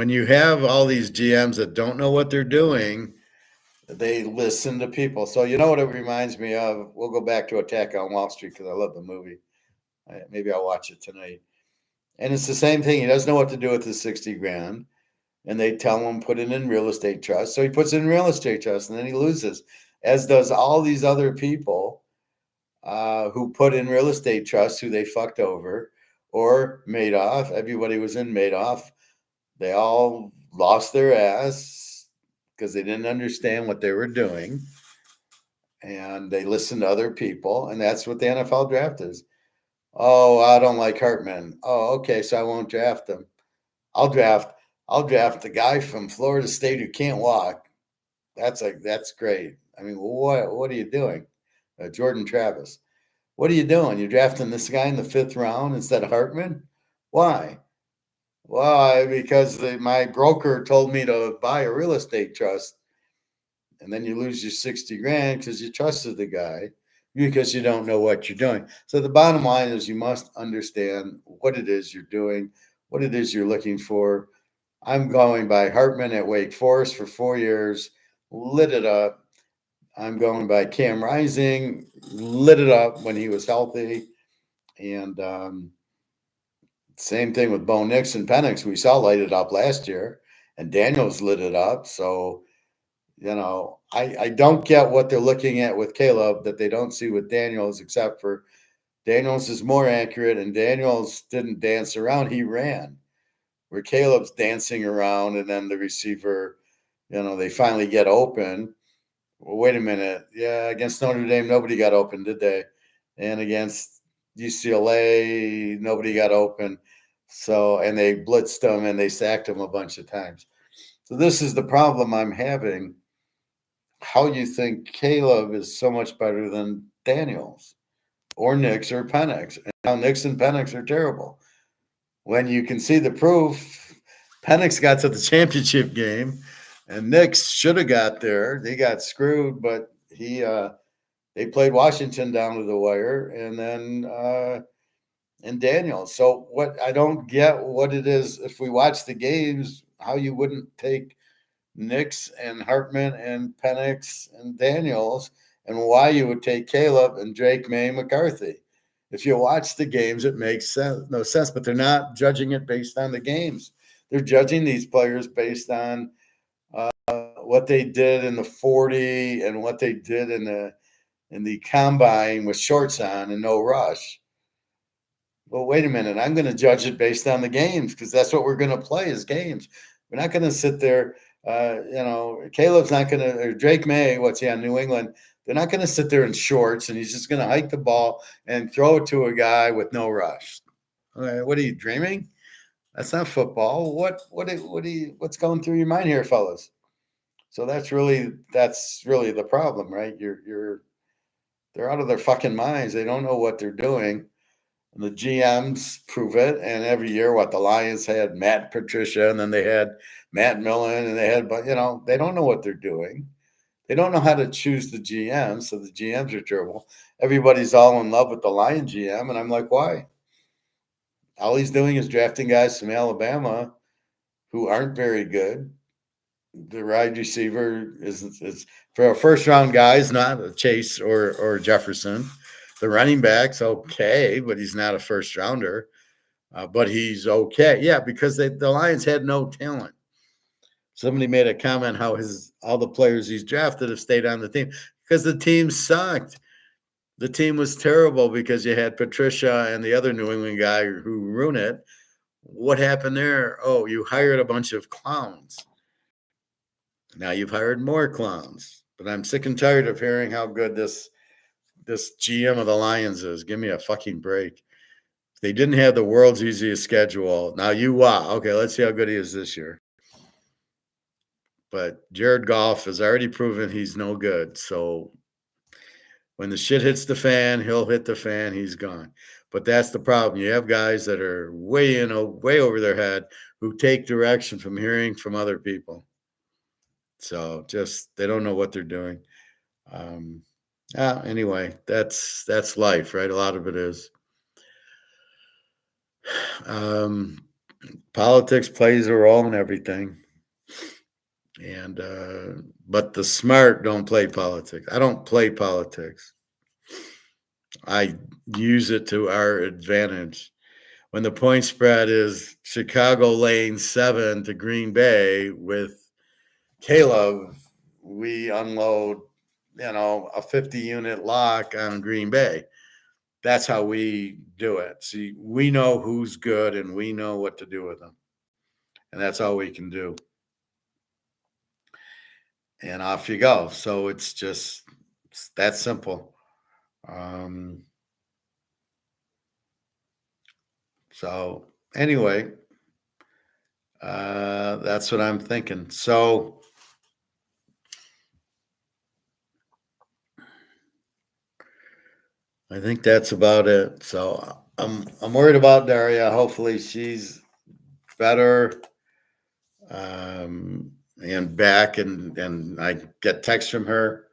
you have all these GMs that don't know what they're doing, they listen to people. So you know what it reminds me of? We'll go back to Attack on Wall Street because I love the movie. Maybe I'll watch it tonight. And it's the same thing. He doesn't know what to do with his $60,000. And they tell him put it in real estate trust. So he puts it in real estate trust and then he loses, as does all these other people who put in real estate trusts who they fucked over, or Madoff. Everybody was in Madoff. They all lost their ass because they didn't understand what they were doing. And they listened to other people. And that's what the NFL draft is. Oh, I don't like Hartman. Oh, okay, so I won't draft him. I'll draft the guy from Florida State who can't walk. That's great. I mean, what are you doing? Jordan Travis. What are you doing? You're drafting this guy in the 5th round instead of Hartman? Why? Why? Because my broker told me to buy a real estate trust. And then you lose your $60,000 because you trusted the guy because you don't know what you're doing. So the bottom line is you must understand what it is you're doing, what it is you're looking for. I'm going by Hartman at Wake Forest for 4 years, lit it up. I'm going by Cam Rising, lit it up when he was healthy. And same thing with Bo Nix and Penix. We saw light it up last year, and Daniels lit it up. So, I don't get what they're looking at with Caleb that they don't see with Daniels, except for Daniels is more accurate, and Daniels didn't dance around. He ran, where Caleb's dancing around, and then the receiver, they finally get open. Well, wait a minute. Yeah, against Notre Dame, nobody got open, did they? And against UCLA, nobody got open. So, and they blitzed them and they sacked them a bunch of times. So, this is the problem I'm having. How you think Caleb is so much better than Daniels or Nix or Penix? And now Nix and Penix are terrible. When you can see the proof, Penix got to the championship game, and Nix should have got there. They got screwed, but they played Washington down to the wire, and then and Daniels. So what I don't get what it is if we watch the games, how you wouldn't take Nix and Hartman and Penix and Daniels, and why you would take Caleb and Drake May McCarthy. If you watch the games, it makes no sense, but they're not judging it based on the games. They're judging these players based on what they did in the 40 and what they did in the combine with shorts on and no rush. Well, wait a minute. I'm going to judge it based on the games because that's what we're going to play is games. We're not going to sit there. Caleb's not going to, or Drake May, what's he on New England? They're not going to sit there in shorts and he's just going to hike the ball and throw it to a guy with no rush. What are you dreaming? That's not football. What's going through your mind here, fellas? So that's really the problem, right? They're out of their fucking minds. They don't know what they're doing. And the GMs prove it. And every year, the Lions had Matt Patricia, and then they had Matt Millen, and but they don't know what they're doing. They don't know how to choose the GMs, so the GMs are terrible. Everybody's all in love with the Lion GM, and I'm like, why? All he's doing is drafting guys from Alabama who aren't very good. The wide receiver is for a first round guy is not a Chase or Jefferson. The running back's okay, but he's not a first rounder. But he's okay. Yeah, because the Lions had no talent. Somebody made a comment how all the players he's drafted have stayed on the team because the team sucked. The team was terrible because you had Patricia and the other New England guy who ruined it. What happened there? Oh, you hired a bunch of clowns. Now you've hired more clowns. But I'm sick and tired of hearing how good this GM of the Lions is. Give me a fucking break. They didn't have the world's easiest schedule. Now okay, let's see how good he is this year. But Jared Goff has already proven he's no good. So when the shit hits the fan, he'll hit the fan. He's gone. But that's the problem. You have guys that are way over their head who take direction from hearing from other people. So they don't know what they're doing. Anyway, that's life, right? A lot of it is. Politics plays a role in everything. And but the smart don't play politics. I don't play politics. I use it to our advantage. When the point spread is Chicago laying 7 to Green Bay with Caleb, we unload, a 50-unit lock on Green Bay. That's how we do it. See, we know who's good and we know what to do with them. And that's all we can do. And off you go. So it's that simple. So anyway, that's what I'm thinking. So I think that's about it. So I'm worried about Daria. Hopefully she's better and back, and I get texts from her.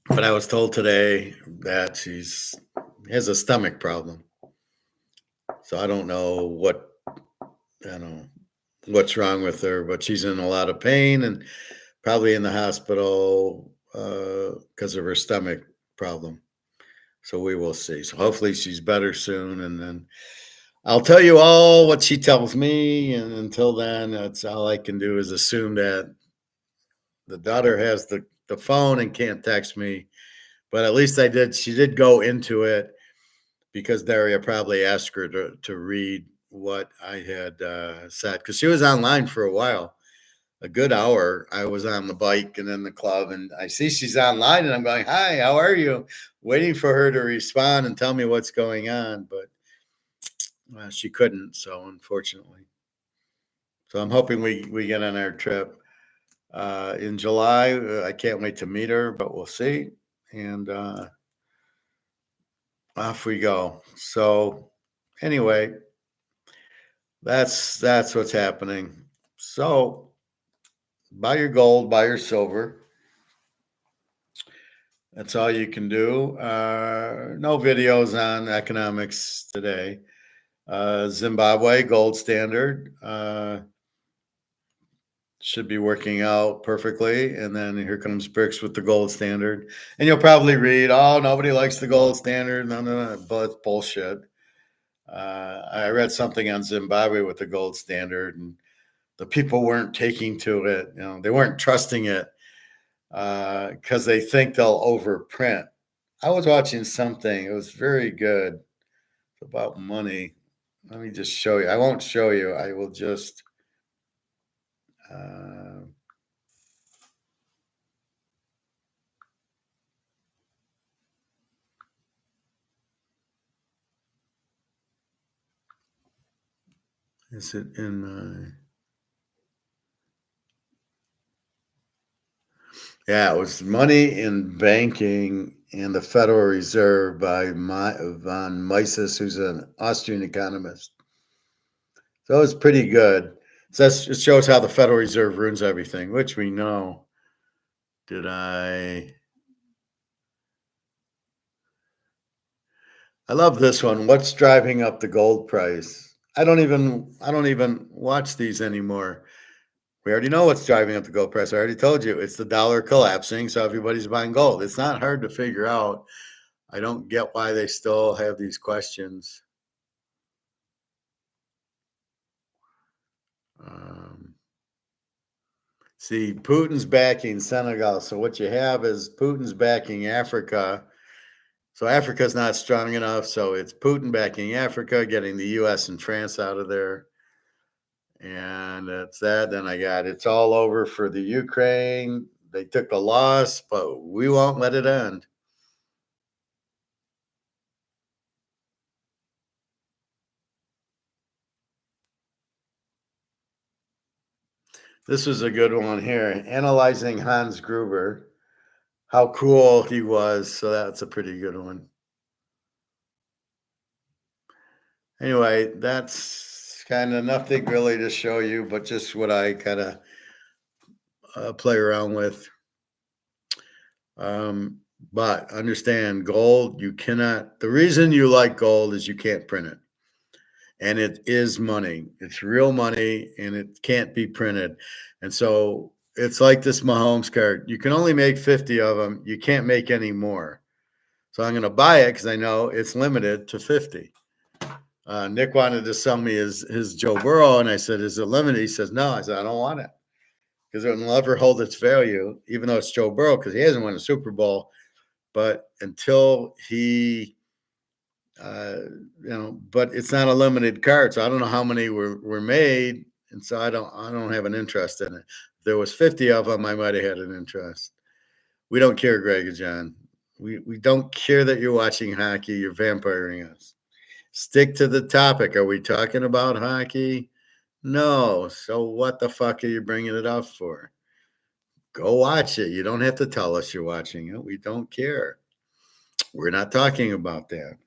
But I was told today that she's has a stomach problem. So I don't know I don't know what's wrong with her, but she's in a lot of pain and probably in the hospital because of her stomach problem. So we will see. So hopefully she's better soon, and then I'll tell you all what she tells me. And until then, that's all I can do is assume that the daughter has the phone and can't text me. But at least I did. She did go into it because Daria probably asked her to read what I had said because she was online for a while, a good hour. I was on the bike and in the club, and I see she's online, and I'm going, "Hi, how are you?" Waiting for her to respond and tell me what's going on, but she couldn't. So unfortunately, so I'm hoping we get on our trip in July. I can't wait to meet her, but we'll see. And off we go. So anyway, that's what's happening. So buy your gold, buy your silver. That's all you can do. No videos on economics today. Zimbabwe gold standard should be working out perfectly, and then here comes BRICS with the gold standard. And you'll probably read, "Oh, nobody likes the gold standard." No, no, no, but it's bullshit. I read something on Zimbabwe with the gold standard, and the people weren't taking to it. They weren't trusting it because they think they'll overprint. I was watching something. It was very good about money. Let me just show you. I won't show you. I will just. Uh, is it in my? Yeah, it was Money in Banking and the Federal Reserve by von Mises, who's an Austrian economist. So it's pretty good. So it shows how the Federal Reserve ruins everything, which we know. Did I? I love this one. What's driving up the gold price? I don't even watch these anymore. We already know what's driving up the gold price. I already told you it's the dollar collapsing, so everybody's buying gold. It's not hard to figure out. I don't get why they still have these questions. Um, See, Putin's backing Senegal. So what you have is Putin's backing Africa. So Africa's not strong enough. So it's Putin backing Africa, getting the U.S. and France out of there. And that's that. Then I got it's all over for the Ukraine. They took the loss, but we won't let it end. This was a good one here. Analyzing Hans Gruber, how cool he was. So that's a pretty good one. Anyway, that's kind of nothing really to show you, but just what I kind of play around with. But understand gold, you cannot, the reason you like gold is you can't print it. And it is money. It's real money and it can't be printed. And so it's like this Mahomes card. You can only make 50 of them. You can't make any more. So I'm going to buy it because I know it's limited to 50. Nick wanted to sell me his Joe Burrow, and I said, "Is it limited?" He says, "No." I said, "I don't want it because it will never hold its value, even though it's Joe Burrow because he hasn't won a Super Bowl. But until he, uh, but it's not a limited card, so I don't know how many were made, and so I don't have an interest in it. If there was 50 of them, I might have had an interest. We don't care, Greg and John. We don't care that you're watching hockey. You're vampiring us. Stick to the topic. Are we talking about hockey? No. So what the fuck are you bringing it up for? Go watch it. You don't have to tell us you're watching it. We don't care. We're not talking about that.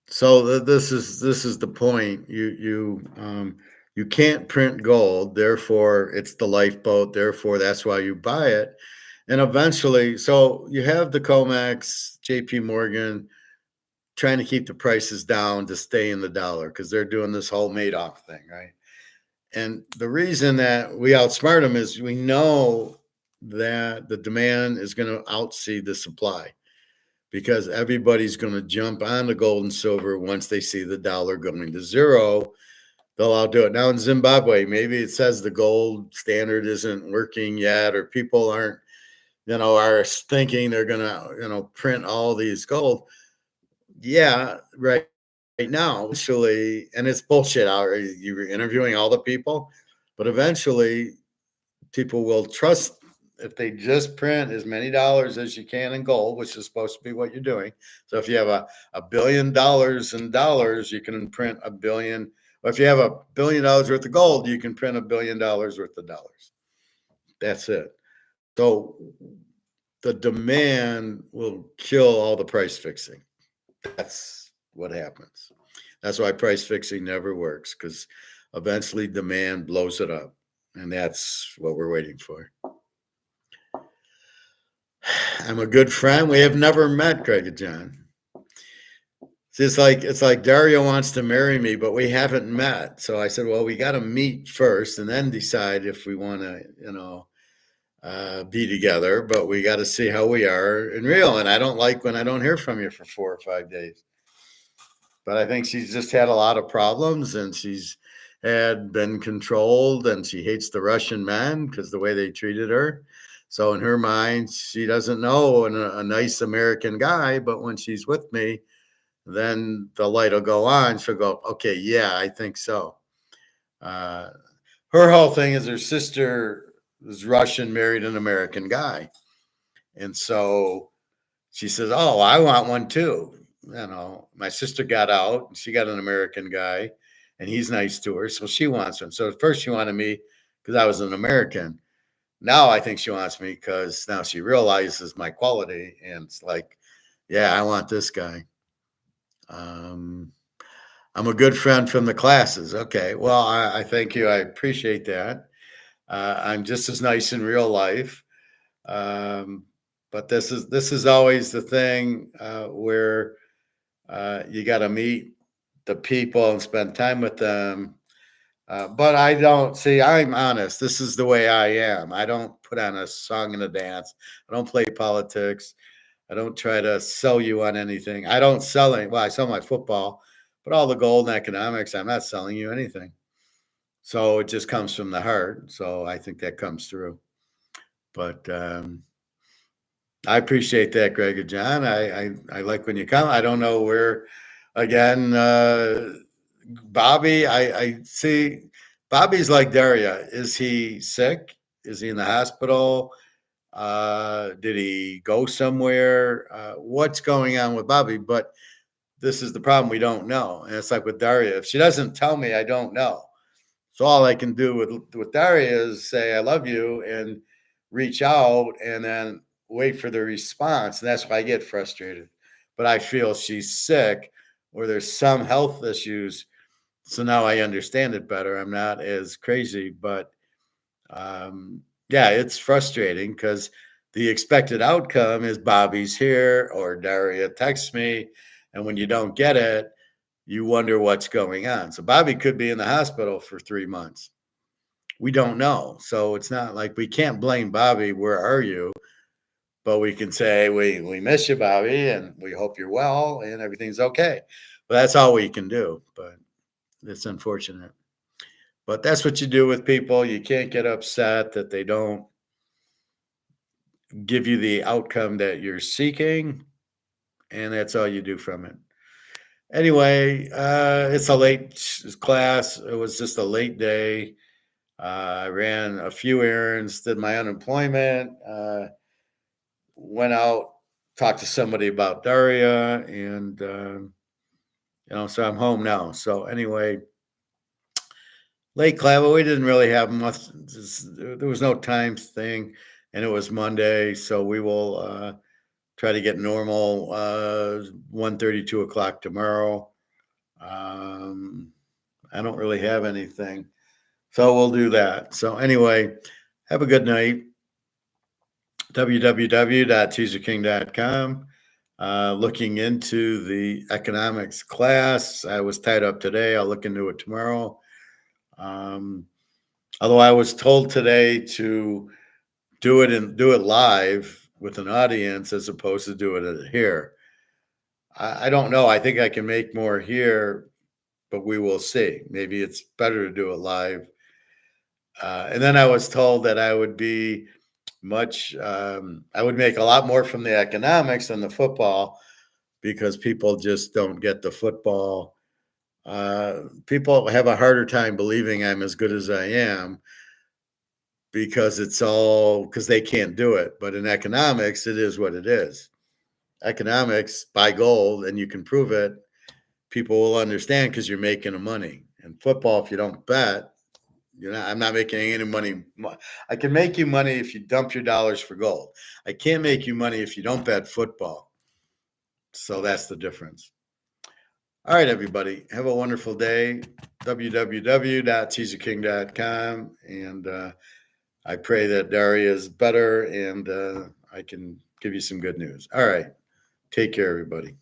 So this is the point. You You can't print gold, therefore it's the lifeboat, therefore that's why you buy it. And eventually, so you have the Comex, JP Morgan trying to keep the prices down to stay in the dollar because they're doing this whole Madoff thing, right? And the reason that we outsmart them is we know that the demand is going to outsee the supply because everybody's going to jump on the gold and silver once they see the dollar going to zero. They'll all do it. Now in Zimbabwe, maybe it says the gold standard isn't working yet, or people aren't, are thinking they're going to, print all these gold. Yeah, right now, eventually, and it's bullshit out. You're interviewing all the people, but eventually people will trust if they just print as many dollars as you can in gold, which is supposed to be what you're doing. So if you have $1 billion in dollars, you can print a billion. Or if you have $1 billion worth of gold, you can print $1 billion worth of dollars. That's it. So the demand will kill all the price fixing. That's what happens. That's why price fixing never works, because eventually demand blows it up. And that's what we're waiting for. I'm a good friend. We have never met, Greg and John. It's like Dario wants to marry me, but we haven't met. So I said, well, we got to meet first and then decide if we want to, be together. But we got to see how we are in real. And I don't like when I don't hear from you for 4 or 5 days. But I think she's just had a lot of problems, and she's had been controlled, and she hates the Russian men because the way they treated her. So in her mind, she doesn't know a nice American guy, but when she's with me, then the light will go on. She'll go, okay, yeah, I think so. Uh, Her whole thing is her sister was Russian, married an American guy. And so she says, oh, I want one too. My sister got out and she got an American guy and he's nice to her. So she wants one. So at first she wanted me because I was an American. Now I think she wants me because now she realizes my quality and it's like, yeah, I want this guy. I'm a good friend from the classes. Okay. Well, I thank you. I appreciate that. I'm just as nice in real life. Um, but this is always the thing where you got to meet the people and spend time with them. But I don't see. I'm honest. This is the way I am. I don't put on a song and a dance. I don't play politics. I don't try to sell you on anything. I don't sell any. Well, I sell my football, but all the gold and economics, I'm not selling you anything. So it just comes from the heart. So I think that comes through. But I appreciate that, Greg and John. I like when you come. I don't know where, again, Bobby. I see. Bobby's like Daria. Is he sick? Is he in the hospital? Did he go somewhere? What's going on with Bobby? But this is the problem. We don't know. And it's like with Daria. If she doesn't tell me, I don't know. So all I can do with Daria is say, I love you and reach out and then wait for the response. And that's why I get frustrated. But I feel she's sick or there's some health issues. So now I understand it better. I'm not as crazy, but yeah, it's frustrating because the expected outcome is Bobby's here or Daria texts me. And when you don't get it, you wonder what's going on. So Bobby could be in the hospital for 3 months. We don't know. So it's not like we can't blame Bobby. Where are you? But we can say, we miss you, Bobby, and we hope you're well and everything's okay. But that's all we can do. But it's unfortunate. But that's what you do with people. You can't get upset that they don't give you the outcome that you're seeking. And that's all you do from it. Anyway, it's a late class. It was just a late day. I ran a few errands, did my unemployment, went out, talked to somebody about Daria, and so I'm home now. So anyway, late class, but we didn't really have much. There was no time thing, and it was Monday, so we will try to get normal 1:30, 2 o'clock tomorrow. I don't really have anything. So we'll do that. So anyway, have a good night. www.teaserking.com. Looking into the economics class. I was tied up today. I'll look into it tomorrow. Um, Although I was told today to do it live with an audience as opposed to do it here. I don't know. I think I can make more here, but we will see. Maybe it's better to do it live. And then I was told that I would be I would make a lot more from the economics than the football because people just don't get the football. People have a harder time believing I'm as good as I am because they can't do it. But in economics, it is what it is. Economics, buy gold, and you can prove it. People will understand because you're making the money. And football, if you don't bet, I'm not making any money. I can make you money if you dump your dollars for gold. I can't make you money if you don't bet football. So that's the difference. All right, everybody. Have a wonderful day. www.teaserking.com. And I pray that Daria is better and I can give you some good news. All right. Take care, everybody.